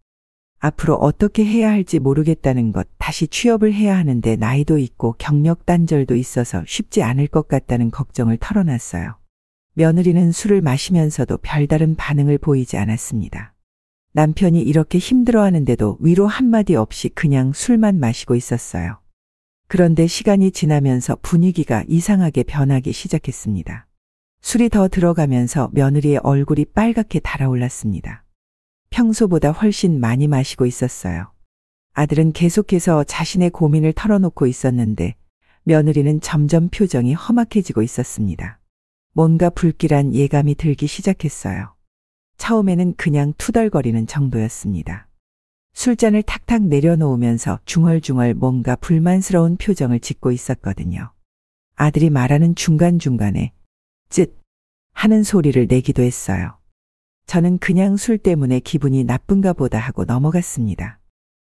앞으로 어떻게 해야 할지 모르겠다는 것, 다시 취업을 해야 하는데 나이도 있고 경력 단절도 있어서 쉽지 않을 것 같다는 걱정을 털어놨어요. 며느리는 술을 마시면서도 별다른 반응을 보이지 않았습니다. 남편이 이렇게 힘들어하는데도 위로 한마디 없이 그냥 술만 마시고 있었어요. 그런데 시간이 지나면서 분위기가 이상하게 변하기 시작했습니다. 술이 더 들어가면서 며느리의 얼굴이 빨갛게 달아올랐습니다. 평소보다 훨씬 많이 마시고 있었어요. 아들은 계속해서 자신의 고민을 털어놓고 있었는데 며느리는 점점 표정이 험악해지고 있었습니다. 뭔가 불길한 예감이 들기 시작했어요. 처음에는 그냥 투덜거리는 정도였습니다. 술잔을 탁탁 내려놓으면서 중얼중얼 뭔가 불만스러운 표정을 짓고 있었거든요. 아들이 말하는 중간중간에 쯧 하는 소리를 내기도 했어요. 저는 그냥 술 때문에 기분이 나쁜가 보다 하고 넘어갔습니다.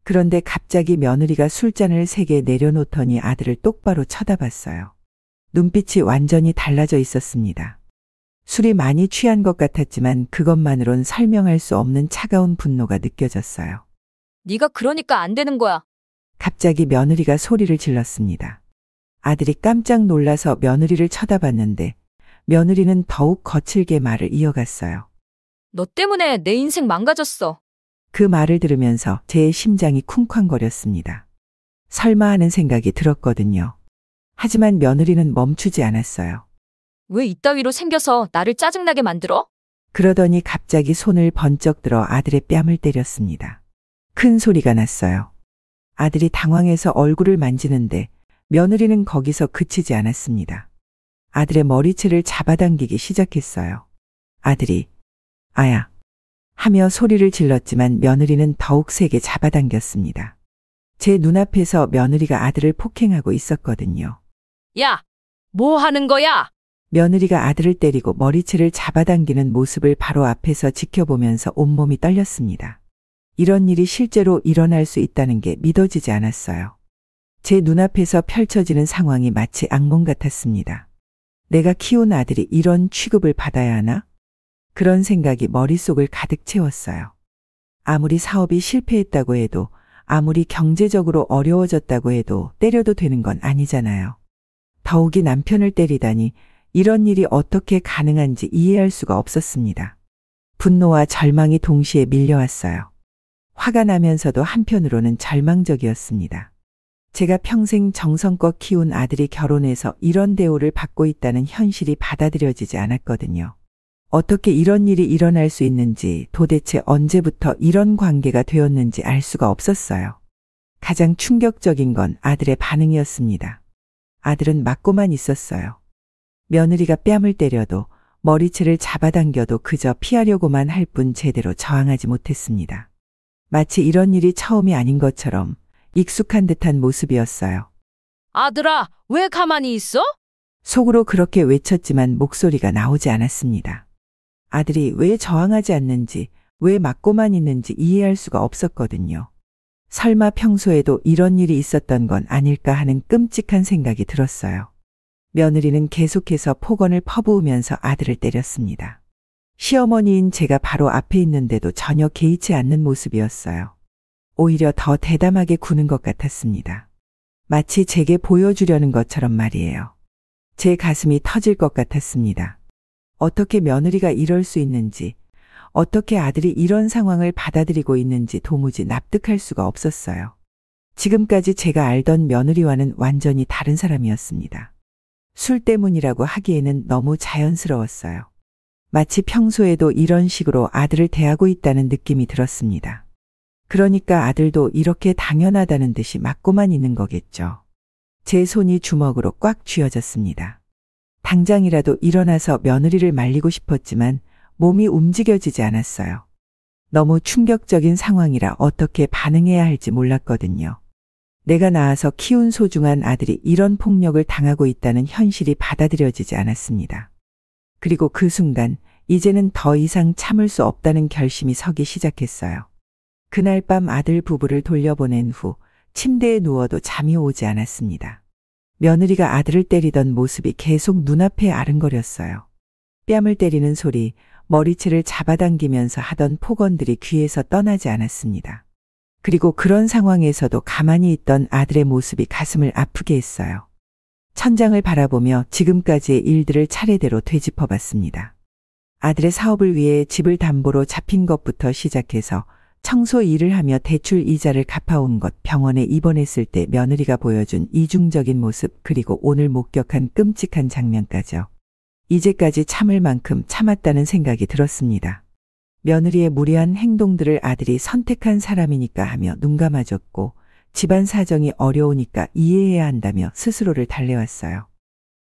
그런데 갑자기 며느리가 술잔을 3개 내려놓더니 아들을 똑바로 쳐다봤어요. 눈빛이 완전히 달라져 있었습니다. 술이 많이 취한 것 같았지만 그것만으론 설명할 수 없는 차가운 분노가 느껴졌어요. 네가 그러니까 안 되는 거야. 갑자기 며느리가 소리를 질렀습니다. 아들이 깜짝 놀라서 며느리를 쳐다봤는데 며느리는 더욱 거칠게 말을 이어갔어요. 너 때문에 내 인생 망가졌어. 그 말을 들으면서 제 심장이 쿵쾅거렸습니다. 설마 하는 생각이 들었거든요. 하지만 며느리는 멈추지 않았어요. 왜 이따위로 생겨서 나를 짜증나게 만들어? 그러더니 갑자기 손을 번쩍 들어 아들의 뺨을 때렸습니다. 큰 소리가 났어요. 아들이 당황해서 얼굴을 만지는데 며느리는 거기서 그치지 않았습니다. 아들의 머리채를 잡아당기기 시작했어요. 아들이 아야, 하며 소리를 질렀지만 며느리는 더욱 세게 잡아당겼습니다. 제 눈앞에서 며느리가 아들을 폭행하고 있었거든요. 야, 뭐 하는 거야? 며느리가 아들을 때리고 머리채를 잡아당기는 모습을 바로 앞에서 지켜보면서 온몸이 떨렸습니다. 이런 일이 실제로 일어날 수 있다는 게 믿어지지 않았어요. 제 눈앞에서 펼쳐지는 상황이 마치 악몽 같았습니다. 내가 키운 아들이 이런 취급을 받아야 하나? 그런 생각이 머릿속을 가득 채웠어요. 아무리 사업이 실패했다고 해도, 아무리 경제적으로 어려워졌다고 해도 때려도 되는 건 아니잖아요. 더욱이 남편을 때리다니 이런 일이 어떻게 가능한지 이해할 수가 없었습니다. 분노와 절망이 동시에 밀려왔어요. 화가 나면서도 한편으로는 절망적이었습니다. 제가 평생 정성껏 키운 아들이 결혼해서 이런 대우를 받고 있다는 현실이 받아들여지지 않았거든요. 어떻게 이런 일이 일어날 수 있는지, 도대체 언제부터 이런 관계가 되었는지 알 수가 없었어요. 가장 충격적인 건 아들의 반응이었습니다. 아들은 맞고만 있었어요. 며느리가 뺨을 때려도, 머리채를 잡아당겨도 그저 피하려고만 할 뿐 제대로 저항하지 못했습니다. 마치 이런 일이 처음이 아닌 것처럼 익숙한 듯한 모습이었어요. 아들아, 왜 가만히 있어? 속으로 그렇게 외쳤지만 목소리가 나오지 않았습니다. 아들이 왜 저항하지 않는지, 왜 맞고만 있는지 이해할 수가 없었거든요. 설마 평소에도 이런 일이 있었던 건 아닐까 하는 끔찍한 생각이 들었어요. 며느리는 계속해서 폭언을 퍼부으면서 아들을 때렸습니다. 시어머니인 제가 바로 앞에 있는데도 전혀 개의치 않는 모습이었어요. 오히려 더 대담하게 구는 것 같았습니다. 마치 제게 보여주려는 것처럼 말이에요. 제 가슴이 터질 것 같았습니다. 어떻게 며느리가 이럴 수 있는지, 어떻게 아들이 이런 상황을 받아들이고 있는지 도무지 납득할 수가 없었어요. 지금까지 제가 알던 며느리와는 완전히 다른 사람이었습니다. 술 때문이라고 하기에는 너무 자연스러웠어요. 마치 평소에도 이런 식으로 아들을 대하고 있다는 느낌이 들었습니다. 그러니까 아들도 이렇게 당연하다는 듯이 맞고만 있는 거겠죠. 제 손이 주먹으로 꽉 쥐어졌습니다. 당장이라도 일어나서 며느리를 말리고 싶었지만 몸이 움직여지지 않았어요. 너무 충격적인 상황이라 어떻게 반응해야 할지 몰랐거든요. 내가 낳아서 키운 소중한 아들이 이런 폭력을 당하고 있다는 현실이 받아들여지지 않았습니다. 그리고 그 순간 이제는 더 이상 참을 수 없다는 결심이 서기 시작했어요. 그날 밤 아들 부부를 돌려보낸 후 침대에 누워도 잠이 오지 않았습니다. 며느리가 아들을 때리던 모습이 계속 눈앞에 아른거렸어요. 뺨을 때리는 소리, 머리채를 잡아당기면서 하던 폭언들이 귀에서 떠나지 않았습니다. 그리고 그런 상황에서도 가만히 있던 아들의 모습이 가슴을 아프게 했어요. 천장을 바라보며 지금까지의 일들을 차례대로 되짚어봤습니다. 아들의 사업을 위해 집을 담보로 잡힌 것부터 시작해서 청소 일을 하며 대출 이자를 갚아온 것, 병원에 입원했을 때 며느리가 보여준 이중적인 모습, 그리고 오늘 목격한 끔찍한 장면까지요. 이제까지 참을 만큼 참았다는 생각이 들었습니다. 며느리의 무례한 행동들을 아들이 선택한 사람이니까 하며 눈 감아줬고, 집안 사정이 어려우니까 이해해야 한다며 스스로를 달래왔어요.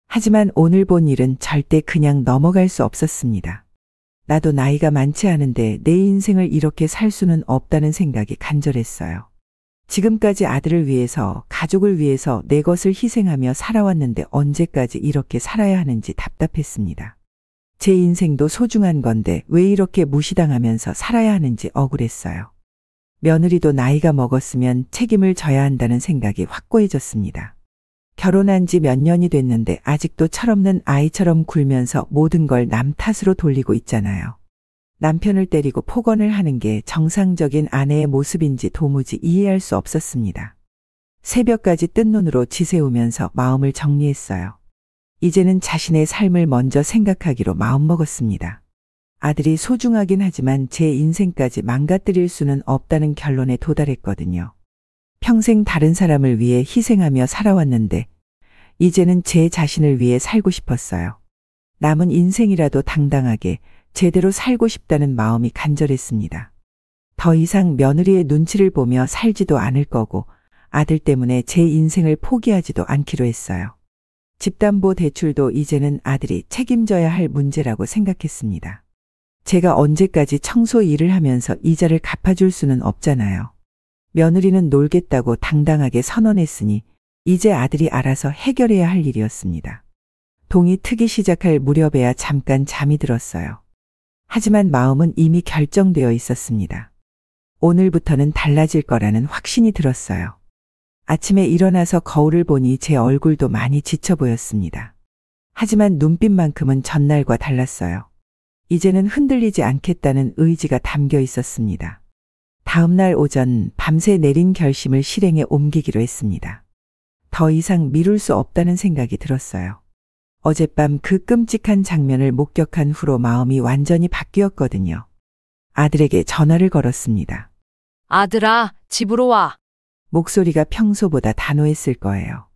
하지만 오늘 본 일은 절대 그냥 넘어갈 수 없었습니다. 나도 나이가 많지 않은데 내 인생을 이렇게 살 수는 없다는 생각이 간절했어요. 지금까지 아들을 위해서, 가족을 위해서 내 것을 희생하며 살아왔는데 언제까지 이렇게 살아야 하는지 답답했습니다. 제 인생도 소중한 건데 왜 이렇게 무시당하면서 살아야 하는지 억울했어요. 며느리도 나이가 먹었으면 책임을 져야 한다는 생각이 확고해졌습니다. 결혼한 지 몇 년이 됐는데 아직도 철없는 아이처럼 굴면서 모든 걸 남 탓으로 돌리고 있잖아요. 남편을 때리고 폭언을 하는 게 정상적인 아내의 모습인지 도무지 이해할 수 없었습니다. 새벽까지 뜬 눈으로 지새우면서 마음을 정리했어요. 이제는 자신의 삶을 먼저 생각하기로 마음먹었습니다. 아들이 소중하긴 하지만 제 인생까지 망가뜨릴 수는 없다는 결론에 도달했거든요. 평생 다른 사람을 위해 희생하며 살아왔는데 이제는 제 자신을 위해 살고 싶었어요. 남은 인생이라도 당당하게 제대로 살고 싶다는 마음이 간절했습니다. 더 이상 며느리의 눈치를 보며 살지도 않을 거고 아들 때문에 제 인생을 포기하지도 않기로 했어요. 집담보 대출도 이제는 아들이 책임져야 할 문제라고 생각했습니다. 제가 언제까지 청소 일을 하면서 이자를 갚아줄 수는 없잖아요. 며느리는 놀겠다고 당당하게 선언했으니 이제 아들이 알아서 해결해야 할 일이었습니다. 동이 트기 시작할 무렵에야 잠깐 잠이 들었어요. 하지만 마음은 이미 결정되어 있었습니다. 오늘부터는 달라질 거라는 확신이 들었어요. 아침에 일어나서 거울을 보니 제 얼굴도 많이 지쳐 보였습니다. 하지만 눈빛만큼은 전날과 달랐어요. 이제는 흔들리지 않겠다는 의지가 담겨 있었습니다. 다음 날 오전 밤새 내린 결심을 실행에 옮기기로 했습니다. 더 이상 미룰 수 없다는 생각이 들었어요. 어젯밤 그 끔찍한 장면을 목격한 후로 마음이 완전히 바뀌었거든요. 아들에게 전화를 걸었습니다. 아들아, 집으로 와. 목소리가 평소보다 단호했을 거예요.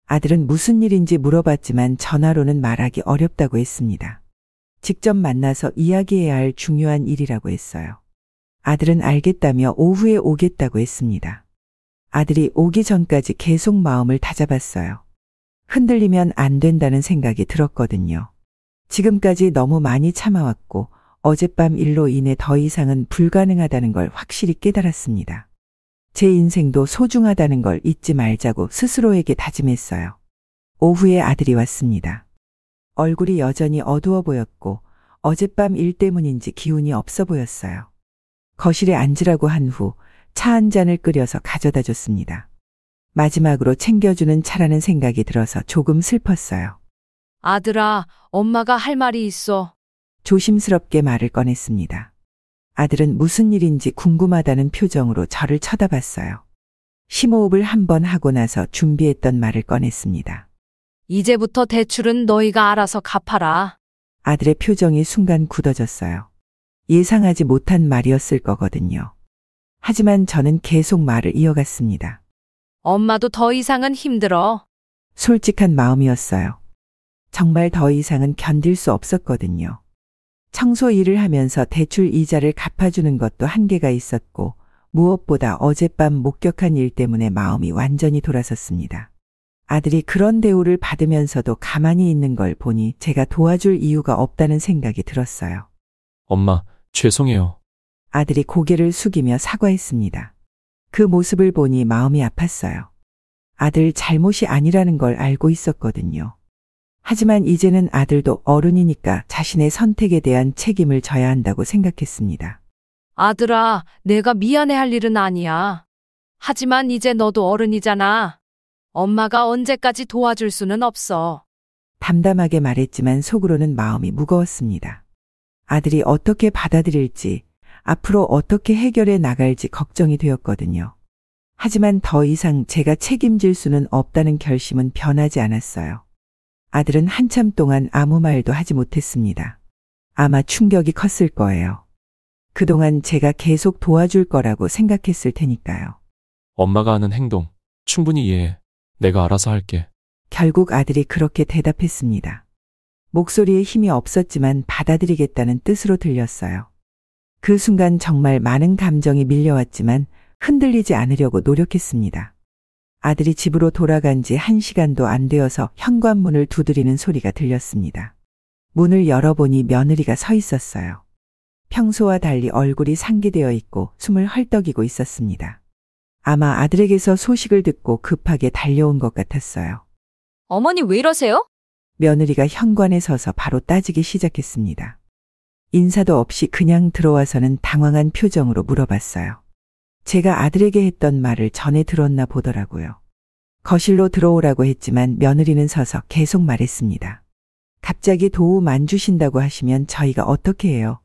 아들은 무슨 일인지 물어봤지만 전화로는 말하기 어렵다고 했습니다. 직접 만나서 이야기해야 할 중요한 일이라고 했어요. 아들은 알겠다며 오후에 오겠다고 했습니다. 아들이 오기 전까지 계속 마음을 다잡았어요. 흔들리면 안 된다는 생각이 들었거든요. 지금까지 너무 많이 참아왔고 어젯밤 일로 인해 더 이상은 불가능하다는 걸 확실히 깨달았습니다. 제 인생도 소중하다는 걸 잊지 말자고 스스로에게 다짐했어요. 오후에 아들이 왔습니다. 얼굴이 여전히 어두워 보였고 어젯밤 일 때문인지 기운이 없어 보였어요. 거실에 앉으라고 한 후 차 한 잔을 끓여서 가져다 줬습니다. 마지막으로 챙겨주는 차라는 생각이 들어서 조금 슬펐어요. 아들아, 엄마가 할 말이 있어. 조심스럽게 말을 꺼냈습니다. 아들은 무슨 일인지 궁금하다는 표정으로 저를 쳐다봤어요. 심호흡을 한 번 하고 나서 준비했던 말을 꺼냈습니다. 이제부터 대출은 너희가 알아서 갚아라. 아들의 표정이 순간 굳어졌어요. 예상하지 못한 말이었을 거거든요. 하지만 저는 계속 말을 이어갔습니다. 엄마도 더 이상은 힘들어. 솔직한 마음이었어요. 정말 더 이상은 견딜 수 없었거든요. 청소 일을 하면서 대출 이자를 갚아주는 것도 한계가 있었고 무엇보다 어젯밤 목격한 일 때문에 마음이 완전히 돌아섰습니다. 아들이 그런 대우를 받으면서도 가만히 있는 걸 보니 제가 도와줄 이유가 없다는 생각이 들었어요. 엄마, 죄송해요. 아들이 고개를 숙이며 사과했습니다. 그 모습을 보니 마음이 아팠어요. 아들 잘못이 아니라는 걸 알고 있었거든요. 하지만 이제는 아들도 어른이니까 자신의 선택에 대한 책임을 져야 한다고 생각했습니다. 아들아, 내가 미안해할 일은 아니야. 하지만 이제 너도 어른이잖아. 엄마가 언제까지 도와줄 수는 없어. 담담하게 말했지만 속으로는 마음이 무거웠습니다. 아들이 어떻게 받아들일지, 앞으로 어떻게 해결해 나갈지 걱정이 되었거든요. 하지만 더 이상 제가 책임질 수는 없다는 결심은 변하지 않았어요. 아들은 한참 동안 아무 말도 하지 못했습니다. 아마 충격이 컸을 거예요. 그동안 제가 계속 도와줄 거라고 생각했을 테니까요. 엄마가 하는 행동 충분히 이해해. 내가 알아서 할게. 결국 아들이 그렇게 대답했습니다. 목소리에 힘이 없었지만 받아들이겠다는 뜻으로 들렸어요. 그 순간 정말 많은 감정이 밀려왔지만 흔들리지 않으려고 노력했습니다. 아들이 집으로 돌아간 지 1시간도 안 되어서 현관문을 두드리는 소리가 들렸습니다. 문을 열어보니 며느리가 서 있었어요. 평소와 달리 얼굴이 상기되어 있고 숨을 헐떡이고 있었습니다. 아마 아들에게서 소식을 듣고 급하게 달려온 것 같았어요. 어머니 왜 이러세요? 며느리가 현관에 서서 바로 따지기 시작했습니다. 인사도 없이 그냥 들어와서는 당황한 표정으로 물어봤어요. 제가 아들에게 했던 말을 전에 들었나 보더라고요. 거실로 들어오라고 했지만 며느리는 서서 계속 말했습니다. 갑자기 도움 안 주신다고 하시면 저희가 어떻게 해요?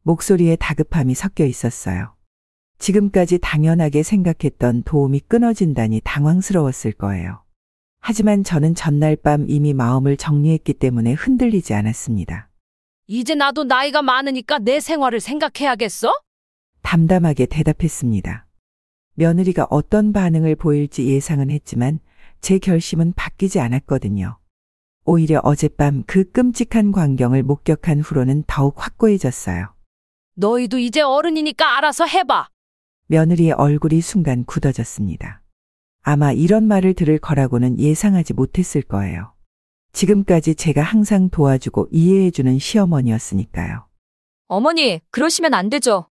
목소리에 다급함이 섞여 있었어요. 지금까지 당연하게 생각했던 도움이 끊어진다니 당황스러웠을 거예요. 하지만 저는 전날 밤 이미 마음을 정리했기 때문에 흔들리지 않았습니다. 이제 나도 나이가 많으니까 내 생활을 생각해야겠어? 담담하게 대답했습니다. 며느리가 어떤 반응을 보일지 예상은 했지만 제 결심은 바뀌지 않았거든요. 오히려 어젯밤 그 끔찍한 광경을 목격한 후로는 더욱 확고해졌어요. 너희도 이제 어른이니까 알아서 해봐. 며느리의 얼굴이 순간 굳어졌습니다. 아마 이런 말을 들을 거라고는 예상하지 못했을 거예요. 지금까지 제가 항상 도와주고 이해해주는 시어머니였으니까요. 어머니, 그러시면 안 되죠.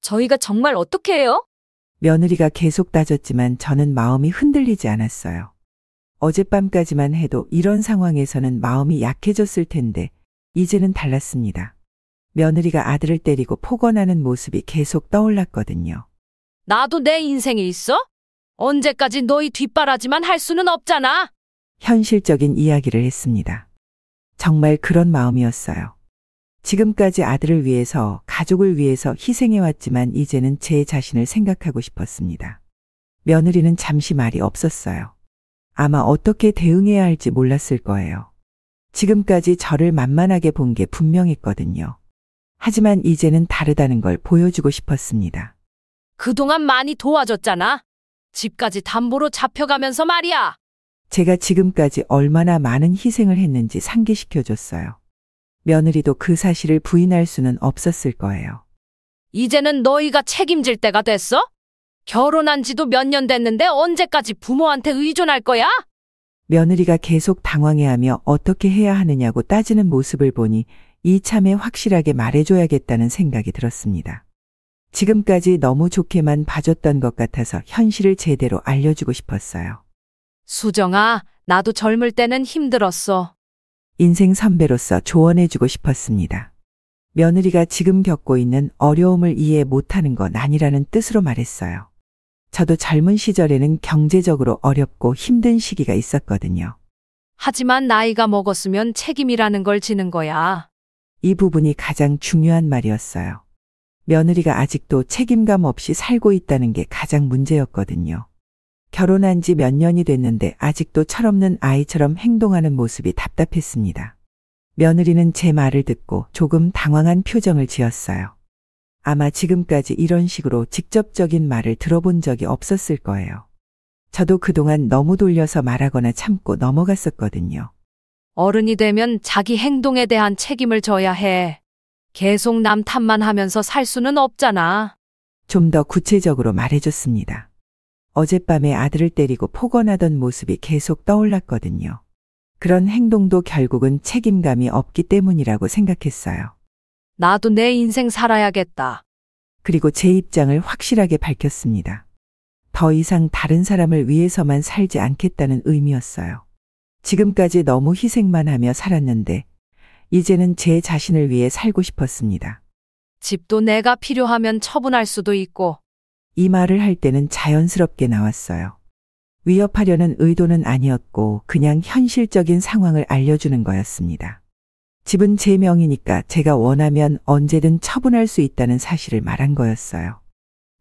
저희가 정말 어떻게 해요? 며느리가 계속 따졌지만 저는 마음이 흔들리지 않았어요. 어젯밤까지만 해도 이런 상황에서는 마음이 약해졌을 텐데 이제는 달랐습니다. 며느리가 아들을 때리고 폭언하는 모습이 계속 떠올랐거든요. 나도 내 인생이 있어? 언제까지 너희 뒷바라지만 할 수는 없잖아. 현실적인 이야기를 했습니다. 정말 그런 마음이었어요. 지금까지 아들을 위해서, 가족을 위해서 희생해왔지만 이제는 제 자신을 생각하고 싶었습니다. 며느리는 잠시 말이 없었어요. 아마 어떻게 대응해야 할지 몰랐을 거예요. 지금까지 저를 만만하게 본 게 분명했거든요. 하지만 이제는 다르다는 걸 보여주고 싶었습니다. 그동안 많이 도와줬잖아. 집까지 담보로 잡혀가면서 말이야. 제가 지금까지 얼마나 많은 희생을 했는지 상기시켜줬어요. 며느리도 그 사실을 부인할 수는 없었을 거예요. 이제는 너희가 책임질 때가 됐어? 결혼한 지도 몇 년 됐는데 언제까지 부모한테 의존할 거야? 며느리가 계속 당황해하며 어떻게 해야 하느냐고 따지는 모습을 보니 이참에 확실하게 말해줘야겠다는 생각이 들었습니다. 지금까지 너무 좋게만 봐줬던 것 같아서 현실을 제대로 알려주고 싶었어요. 수정아, 나도 젊을 때는 힘들었어. 인생 선배로서 조언해주고 싶었습니다. 며느리가 지금 겪고 있는 어려움을 이해 못하는 건 아니라는 뜻으로 말했어요. 저도 젊은 시절에는 경제적으로 어렵고 힘든 시기가 있었거든요. 하지만 나이가 먹었으면 책임이라는 걸 지는 거야. 이 부분이 가장 중요한 말이었어요. 며느리가 아직도 책임감 없이 살고 있다는 게 가장 문제였거든요. 결혼한 지 몇 년이 됐는데 아직도 철없는 아이처럼 행동하는 모습이 답답했습니다. 며느리는 제 말을 듣고 조금 당황한 표정을 지었어요. 아마 지금까지 이런 식으로 직접적인 말을 들어본 적이 없었을 거예요. 저도 그동안 너무 돌려서 말하거나 참고 넘어갔었거든요. 어른이 되면 자기 행동에 대한 책임을 져야 해. 계속 남 탓만 하면서 살 수는 없잖아. 좀 더 구체적으로 말해줬습니다. 어젯밤에 아들을 때리고 폭언하던 모습이 계속 떠올랐거든요. 그런 행동도 결국은 책임감이 없기 때문이라고 생각했어요. 나도 내 인생 살아야겠다. 그리고 제 입장을 확실하게 밝혔습니다. 더 이상 다른 사람을 위해서만 살지 않겠다는 의미였어요. 지금까지 너무 희생만 하며 살았는데 이제는 제 자신을 위해 살고 싶었습니다. 집도 내가 필요하면 처분할 수도 있고. 이 말을 할 때는 자연스럽게 나왔어요. 위협하려는 의도는 아니었고 그냥 현실적인 상황을 알려주는 거였습니다. 집은 제 명이니까 제가 원하면 언제든 처분할 수 있다는 사실을 말한 거였어요.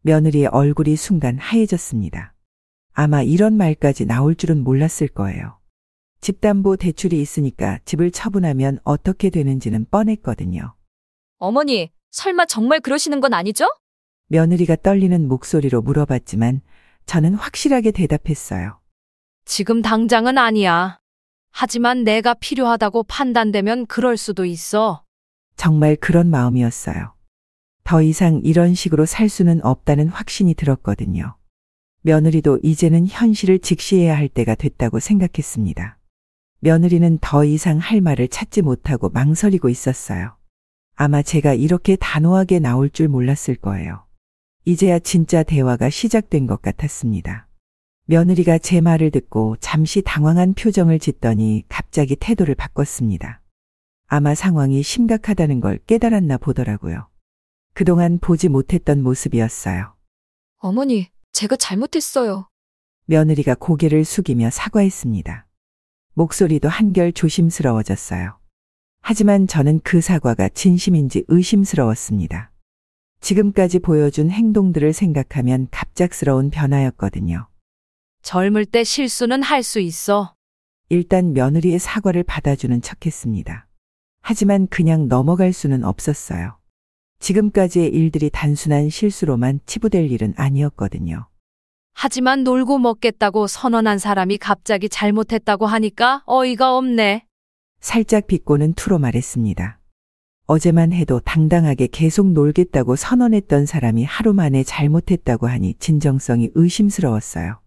며느리의 얼굴이 순간 하얘졌습니다. 아마 이런 말까지 나올 줄은 몰랐을 거예요. 집담보 대출이 있으니까 집을 처분하면 어떻게 되는지는 뻔했거든요. 어머니, 설마 정말 그러시는 건 아니죠? 며느리가 떨리는 목소리로 물어봤지만 저는 확실하게 대답했어요. 지금 당장은 아니야. 하지만 내가 필요하다고 판단되면 그럴 수도 있어. 정말 그런 마음이었어요. 더 이상 이런 식으로 살 수는 없다는 확신이 들었거든요. 며느리도 이제는 현실을 직시해야 할 때가 됐다고 생각했습니다. 며느리는 더 이상 할 말을 찾지 못하고 망설이고 있었어요. 아마 제가 이렇게 단호하게 나올 줄 몰랐을 거예요. 이제야 진짜 대화가 시작된 것 같았습니다. 며느리가 제 말을 듣고 잠시 당황한 표정을 짓더니 갑자기 태도를 바꿨습니다. 아마 상황이 심각하다는 걸 깨달았나 보더라고요. 그동안 보지 못했던 모습이었어요. 어머니, 제가 잘못했어요. 며느리가 고개를 숙이며 사과했습니다. 목소리도 한결 조심스러워졌어요. 하지만 저는 그 사과가 진심인지 의심스러웠습니다. 지금까지 보여준 행동들을 생각하면 갑작스러운 변화였거든요. 젊을 때 실수는 할 수 있어. 일단 며느리의 사과를 받아주는 척했습니다. 하지만 그냥 넘어갈 수는 없었어요. 지금까지의 일들이 단순한 실수로만 치부될 일은 아니었거든요. 하지만 놀고 먹겠다고 선언한 사람이 갑자기 잘못했다고 하니까 어이가 없네. 살짝 비꼬는 투로 말했습니다. 어제만 해도 당당하게 계속 놀겠다고 선언했던 사람이 하루 만에 잘못했다고 하니 진정성이 의심스러웠어요.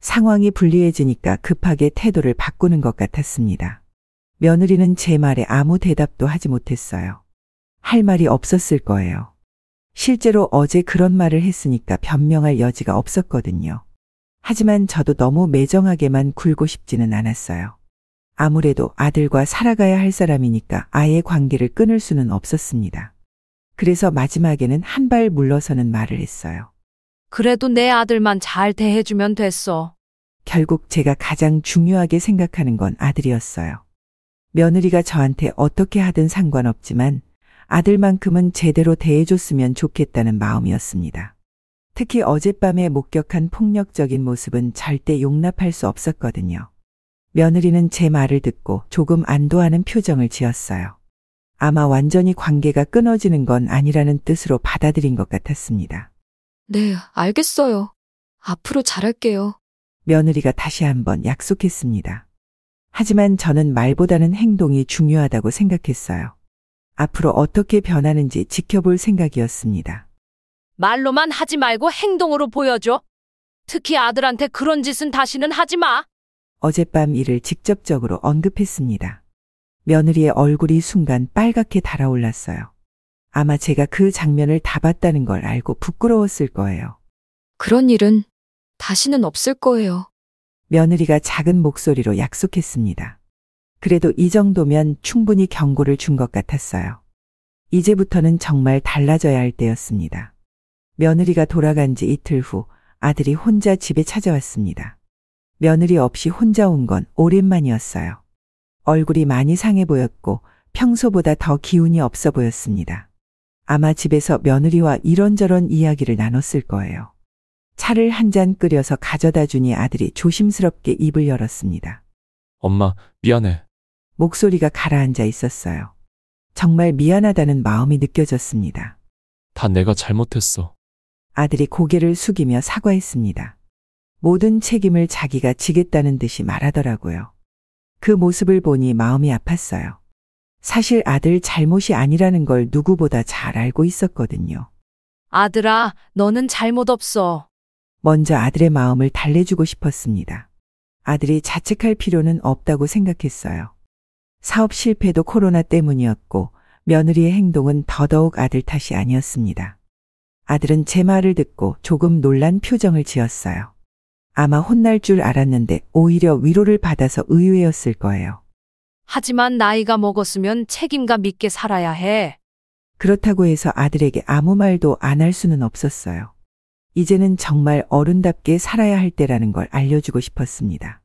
상황이 불리해지니까 급하게 태도를 바꾸는 것 같았습니다. 며느리는 제 말에 아무 대답도 하지 못했어요. 할 말이 없었을 거예요. 실제로 어제 그런 말을 했으니까 변명할 여지가 없었거든요. 하지만 저도 너무 매정하게만 굴고 싶지는 않았어요. 아무래도 아들과 살아가야 할 사람이니까 아예 관계를 끊을 수는 없었습니다. 그래서 마지막에는 한 발 물러서는 말을 했어요. 그래도 내 아들만 잘 대해주면 됐어. 결국 제가 가장 중요하게 생각하는 건 아들이었어요. 며느리가 저한테 어떻게 하든 상관없지만 아들만큼은 제대로 대해줬으면 좋겠다는 마음이었습니다. 특히 어젯밤에 목격한 폭력적인 모습은 절대 용납할 수 없었거든요. 며느리는 제 말을 듣고 조금 안도하는 표정을 지었어요. 아마 완전히 관계가 끊어지는 건 아니라는 뜻으로 받아들인 것 같았습니다. 네, 알겠어요. 앞으로 잘할게요. 며느리가 다시 한번 약속했습니다. 하지만 저는 말보다는 행동이 중요하다고 생각했어요. 앞으로 어떻게 변하는지 지켜볼 생각이었습니다. 말로만 하지 말고 행동으로 보여줘. 특히 아들한테 그런 짓은 다시는 하지 마. 어젯밤 일을 직접적으로 언급했습니다. 며느리의 얼굴이 순간 빨갛게 달아올랐어요. 아마 제가 그 장면을 다 봤다는 걸 알고 부끄러웠을 거예요. 그런 일은 다시는 없을 거예요. 며느리가 작은 목소리로 약속했습니다. 그래도 이 정도면 충분히 경고를 준 것 같았어요. 이제부터는 정말 달라져야 할 때였습니다. 며느리가 돌아간 지 이틀 후 아들이 혼자 집에 찾아왔습니다. 며느리 없이 혼자 온 건 오랜만이었어요. 얼굴이 많이 상해 보였고 평소보다 더 기운이 없어 보였습니다. 아마 집에서 며느리와 이런저런 이야기를 나눴을 거예요. 차를 한 잔 끓여서 가져다 주니 아들이 조심스럽게 입을 열었습니다. 엄마, 미안해. 목소리가 가라앉아 있었어요. 정말 미안하다는 마음이 느껴졌습니다. 다 내가 잘못했어. 아들이 고개를 숙이며 사과했습니다. 모든 책임을 자기가 지겠다는 듯이 말하더라고요. 그 모습을 보니 마음이 아팠어요. 사실 아들 잘못이 아니라는 걸 누구보다 잘 알고 있었거든요. 아들아, 너는 잘못 없어. 먼저 아들의 마음을 달래주고 싶었습니다. 아들이 자책할 필요는 없다고 생각했어요. 사업 실패도 코로나 때문이었고 며느리의 행동은 더더욱 아들 탓이 아니었습니다. 아들은 제 말을 듣고 조금 놀란 표정을 지었어요. 아마 혼날 줄 알았는데 오히려 위로를 받아서 의외였을 거예요. 하지만 나이가 먹었으면 책임감 있게 살아야 해. 그렇다고 해서 아들에게 아무 말도 안 할 수는 없었어요. 이제는 정말 어른답게 살아야 할 때라는 걸 알려주고 싶었습니다.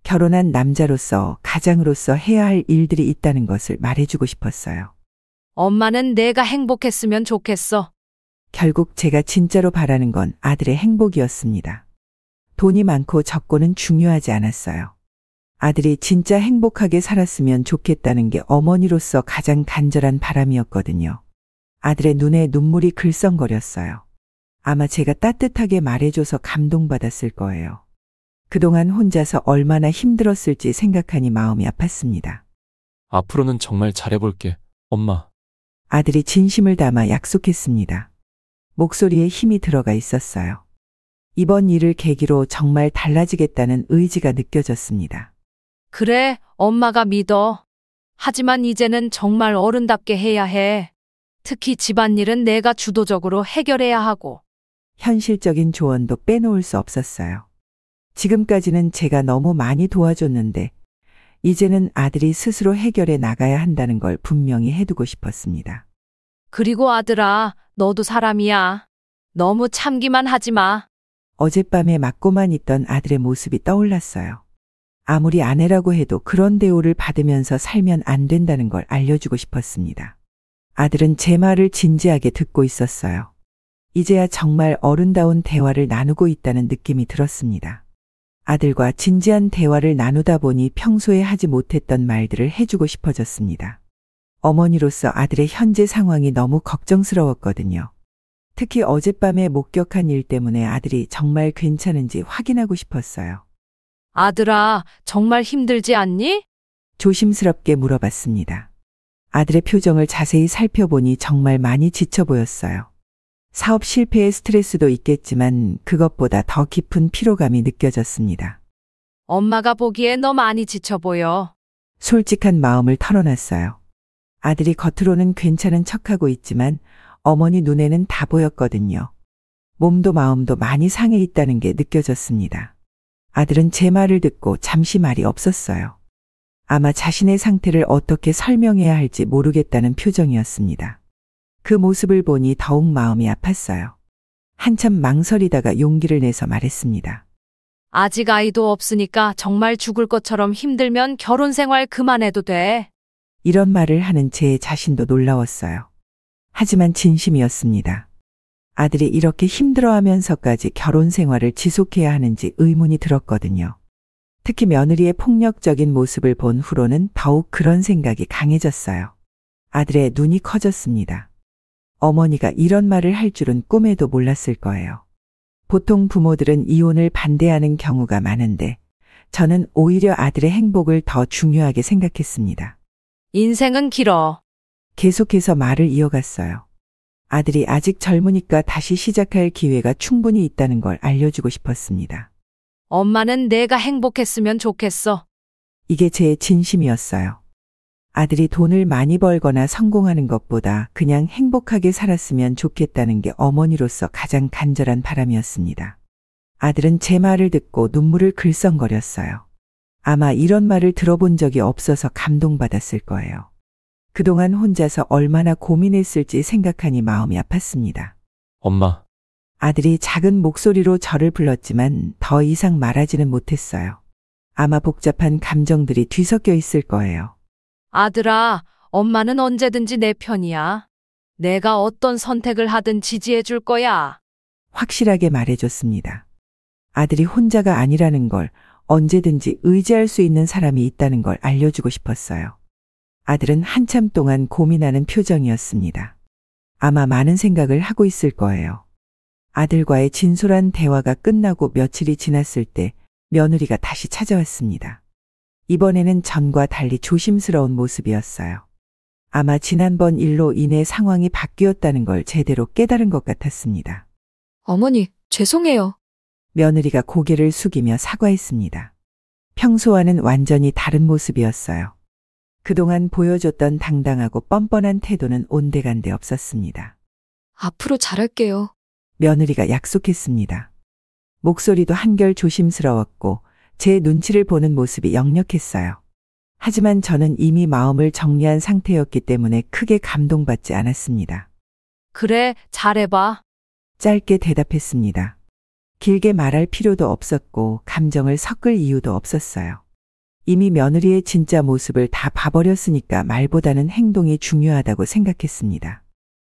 결혼한 남자로서 가장으로서 해야 할 일들이 있다는 것을 말해주고 싶었어요. 엄마는 내가 행복했으면 좋겠어. 결국 제가 진짜로 바라는 건 아들의 행복이었습니다. 돈이 많고 적고는 중요하지 않았어요. 아들이 진짜 행복하게 살았으면 좋겠다는 게 어머니로서 가장 간절한 바람이었거든요. 아들의 눈에 눈물이 글썽거렸어요. 아마 제가 따뜻하게 말해줘서 감동받았을 거예요. 그동안 혼자서 얼마나 힘들었을지 생각하니 마음이 아팠습니다. 앞으로는 정말 잘해볼게, 엄마. 아들이 진심을 담아 약속했습니다. 목소리에 힘이 들어가 있었어요. 이번 일을 계기로 정말 달라지겠다는 의지가 느껴졌습니다. 그래, 엄마가 믿어. 하지만 이제는 정말 어른답게 해야 해. 특히 집안일은 내가 주도적으로 해결해야 하고. 현실적인 조언도 빼놓을 수 없었어요. 지금까지는 제가 너무 많이 도와줬는데 이제는 아들이 스스로 해결해 나가야 한다는 걸 분명히 해두고 싶었습니다. 그리고 아들아, 너도 사람이야. 너무 참기만 하지 마. 어젯밤에 맞고만 있던 아들의 모습이 떠올랐어요. 아무리 아내라고 해도 그런 대우를 받으면서 살면 안 된다는 걸 알려주고 싶었습니다. 아들은 제 말을 진지하게 듣고 있었어요. 이제야 정말 어른다운 대화를 나누고 있다는 느낌이 들었습니다. 아들과 진지한 대화를 나누다 보니 평소에 하지 못했던 말들을 해주고 싶어졌습니다. 어머니로서 아들의 현재 상황이 너무 걱정스러웠거든요. 특히 어젯밤에 목격한 일 때문에 아들이 정말 괜찮은지 확인하고 싶었어요. 아들아, 정말 힘들지 않니? 조심스럽게 물어봤습니다. 아들의 표정을 자세히 살펴보니 정말 많이 지쳐 보였어요. 사업 실패의 스트레스도 있겠지만 그것보다 더 깊은 피로감이 느껴졌습니다. 엄마가 보기에 너 많이 지쳐 보여. 솔직한 마음을 털어놨어요. 아들이 겉으로는 괜찮은 척하고 있지만 어머니 눈에는 다 보였거든요. 몸도 마음도 많이 상해 있다는 게 느껴졌습니다. 아들은 제 말을 듣고 잠시 말이 없었어요. 아마 자신의 상태를 어떻게 설명해야 할지 모르겠다는 표정이었습니다. 그 모습을 보니 더욱 마음이 아팠어요. 한참 망설이다가 용기를 내서 말했습니다. 아직 아이도 없으니까 정말 죽을 것처럼 힘들면 결혼 생활 그만해도 돼. 이런 말을 하는 제 자신도 놀라웠어요. 하지만 진심이었습니다. 아들이 이렇게 힘들어하면서까지 결혼 생활을 지속해야 하는지 의문이 들었거든요. 특히 며느리의 폭력적인 모습을 본 후로는 더욱 그런 생각이 강해졌어요. 아들의 눈이 커졌습니다. 어머니가 이런 말을 할 줄은 꿈에도 몰랐을 거예요. 보통 부모들은 이혼을 반대하는 경우가 많은데 저는 오히려 아들의 행복을 더 중요하게 생각했습니다. 인생은 길어. 계속해서 말을 이어갔어요. 아들이 아직 젊으니까 다시 시작할 기회가 충분히 있다는 걸 알려주고 싶었습니다. 엄마는 내가 행복했으면 좋겠어. 이게 제 진심이었어요. 아들이 돈을 많이 벌거나 성공하는 것보다 그냥 행복하게 살았으면 좋겠다는 게 어머니로서 가장 간절한 바람이었습니다. 아들은 제 말을 듣고 눈물을 글썽거렸어요. 아마 이런 말을 들어본 적이 없어서 감동받았을 거예요. 그동안 혼자서 얼마나 고민했을지 생각하니 마음이 아팠습니다. 엄마, 아들이 작은 목소리로 저를 불렀지만 더 이상 말하지는 못했어요. 아마 복잡한 감정들이 뒤섞여 있을 거예요. 아들아, 엄마는 언제든지 내 편이야. 내가 어떤 선택을 하든 지지해 줄 거야. 확실하게 말해줬습니다. 아들이 혼자가 아니라는 걸, 언제든지 의지할 수 있는 사람이 있다는 걸 알려주고 싶었어요. 아들은 한참 동안 고민하는 표정이었습니다. 아마 많은 생각을 하고 있을 거예요. 아들과의 진솔한 대화가 끝나고 며칠이 지났을 때 며느리가 다시 찾아왔습니다. 이번에는 전과 달리 조심스러운 모습이었어요. 아마 지난번 일로 인해 상황이 바뀌었다는 걸 제대로 깨달은 것 같았습니다. 어머니, 죄송해요. 며느리가 고개를 숙이며 사과했습니다. 평소와는 완전히 다른 모습이었어요. 그동안 보여줬던 당당하고 뻔뻔한 태도는 온데간데 없었습니다. 앞으로 잘할게요. 며느리가 약속했습니다. 목소리도 한결 조심스러웠고 제 눈치를 보는 모습이 역력했어요. 하지만 저는 이미 마음을 정리한 상태였기 때문에 크게 감동받지 않았습니다. 그래, 잘해봐. 짧게 대답했습니다. 길게 말할 필요도 없었고 감정을 섞을 이유도 없었어요. 이미 며느리의 진짜 모습을 다 봐버렸으니까 말보다는 행동이 중요하다고 생각했습니다.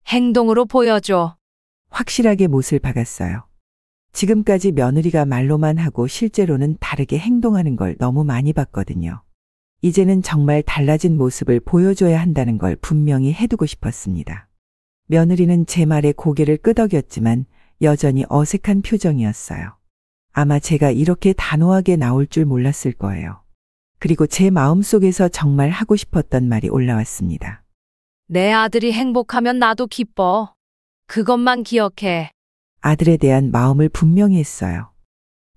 행동으로 보여줘. 확실하게 못을 박았어요. 지금까지 며느리가 말로만 하고 실제로는 다르게 행동하는 걸 너무 많이 봤거든요. 이제는 정말 달라진 모습을 보여줘야 한다는 걸 분명히 해두고 싶었습니다. 며느리는 제 말에 고개를 끄덕였지만 여전히 어색한 표정이었어요. 아마 제가 이렇게 단호하게 나올 줄 몰랐을 거예요. 그리고 제 마음속에서 정말 하고 싶었던 말이 올라왔습니다. 내 아들이 행복하면 나도 기뻐. 그것만 기억해. 아들에 대한 마음을 분명히 했어요.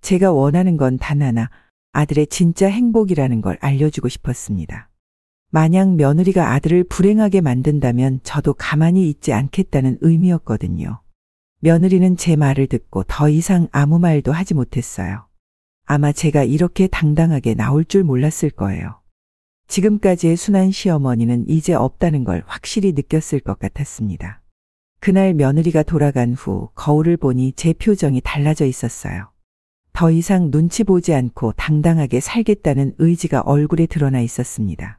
제가 원하는 건 단 하나, 아들의 진짜 행복이라는 걸 알려주고 싶었습니다. 만약 며느리가 아들을 불행하게 만든다면 저도 가만히 있지 않겠다는 의미였거든요. 며느리는 제 말을 듣고 더 이상 아무 말도 하지 못했어요. 아마 제가 이렇게 당당하게 나올 줄 몰랐을 거예요. 지금까지의 순한 시어머니는 이제 없다는 걸 확실히 느꼈을 것 같았습니다. 그날 며느리가 돌아간 후 거울을 보니 제 표정이 달라져 있었어요. 더 이상 눈치 보지 않고 당당하게 살겠다는 의지가 얼굴에 드러나 있었습니다.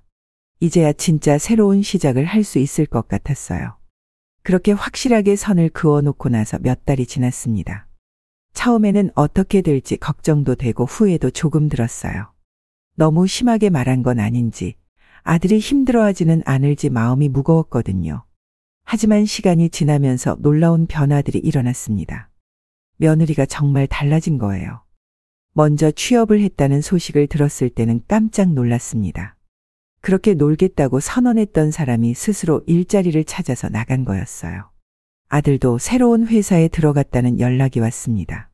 이제야 진짜 새로운 시작을 할 수 있을 것 같았어요. 그렇게 확실하게 선을 그어놓고 나서 몇 달이 지났습니다. 처음에는 어떻게 될지 걱정도 되고 후회도 조금 들었어요. 너무 심하게 말한 건 아닌지, 아들이 힘들어하지는 않을지 마음이 무거웠거든요. 하지만 시간이 지나면서 놀라운 변화들이 일어났습니다. 며느리가 정말 달라진 거예요. 먼저 취업을 했다는 소식을 들었을 때는 깜짝 놀랐습니다. 그렇게 놀겠다고 선언했던 사람이 스스로 일자리를 찾아서 나간 거였어요. 아들도 새로운 회사에 들어갔다는 연락이 왔습니다.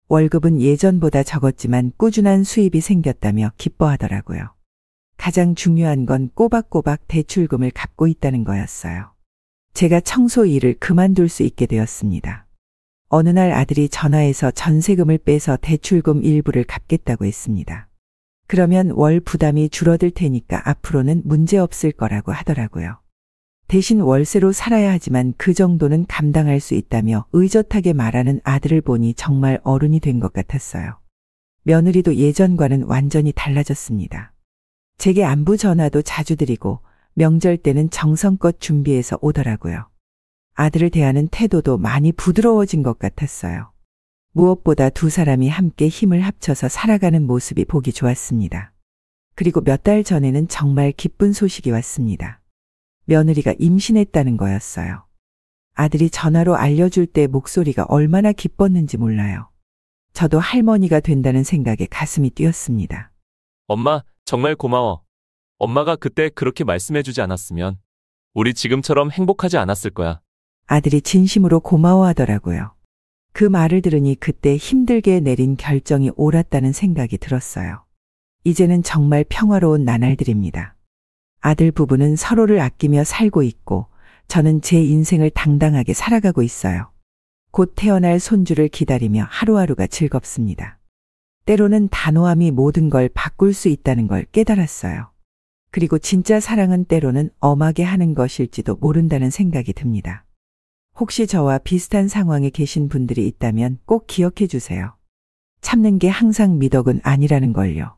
월급은 예전보다 적었지만 꾸준한 수입이 생겼다며 기뻐하더라고요. 가장 중요한 건 꼬박꼬박 대출금을 갚고 있다는 거였어요. 제가 청소 일을 그만둘 수 있게 되었습니다. 어느 날 아들이 전화해서 전세금을 빼서 대출금 일부를 갚겠다고 했습니다. 그러면 월 부담이 줄어들 테니까 앞으로는 문제 없을 거라고 하더라고요. 대신 월세로 살아야 하지만 그 정도는 감당할 수 있다며 의젓하게 말하는 아들을 보니 정말 어른이 된 것 같았어요. 며느리도 예전과는 완전히 달라졌습니다. 제게 안부 전화도 자주 드리고 명절 때는 정성껏 준비해서 오더라고요. 아들을 대하는 태도도 많이 부드러워진 것 같았어요. 무엇보다 두 사람이 함께 힘을 합쳐서 살아가는 모습이 보기 좋았습니다. 그리고 몇 달 전에는 정말 기쁜 소식이 왔습니다. 며느리가 임신했다는 거였어요. 아들이 전화로 알려줄 때 목소리가 얼마나 기뻤는지 몰라요. 저도 할머니가 된다는 생각에 가슴이 뛰었습니다. 엄마, 정말 고마워. 엄마가 그때 그렇게 말씀해주지 않았으면 우리 지금처럼 행복하지 않았을 거야. 아들이 진심으로 고마워하더라고요. 그 말을 들으니 그때 힘들게 내린 결정이 옳았다는 생각이 들었어요. 이제는 정말 평화로운 나날들입니다. 아들 부부는 서로를 아끼며 살고 있고 저는 제 인생을 당당하게 살아가고 있어요. 곧 태어날 손주를 기다리며 하루하루가 즐겁습니다. 때로는 단호함이 모든 걸 바꿀 수 있다는 걸 깨달았어요. 그리고 진짜 사랑은 때로는 엄하게 하는 것일지도 모른다는 생각이 듭니다. 혹시 저와 비슷한 상황에 계신 분들이 있다면 꼭 기억해 주세요. 참는 게 항상 미덕은 아니라는 걸요.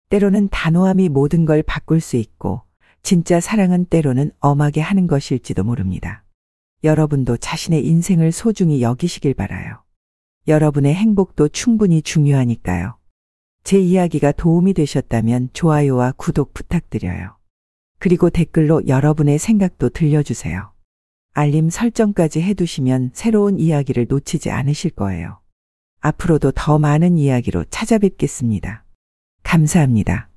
때로는 단호함이 모든 걸 바꿀 수 있고 진짜 사랑은 때로는 엄하게 하는 것일지도 모릅니다. 여러분도 자신의 인생을 소중히 여기시길 바라요. 여러분의 행복도 충분히 중요하니까요. 제 이야기가 도움이 되셨다면 좋아요와 구독 부탁드려요. 그리고 댓글로 여러분의 생각도 들려주세요. 알림 설정까지 해두시면 새로운 이야기를 놓치지 않으실 거예요. 앞으로도 더 많은 이야기로 찾아뵙겠습니다. 감사합니다.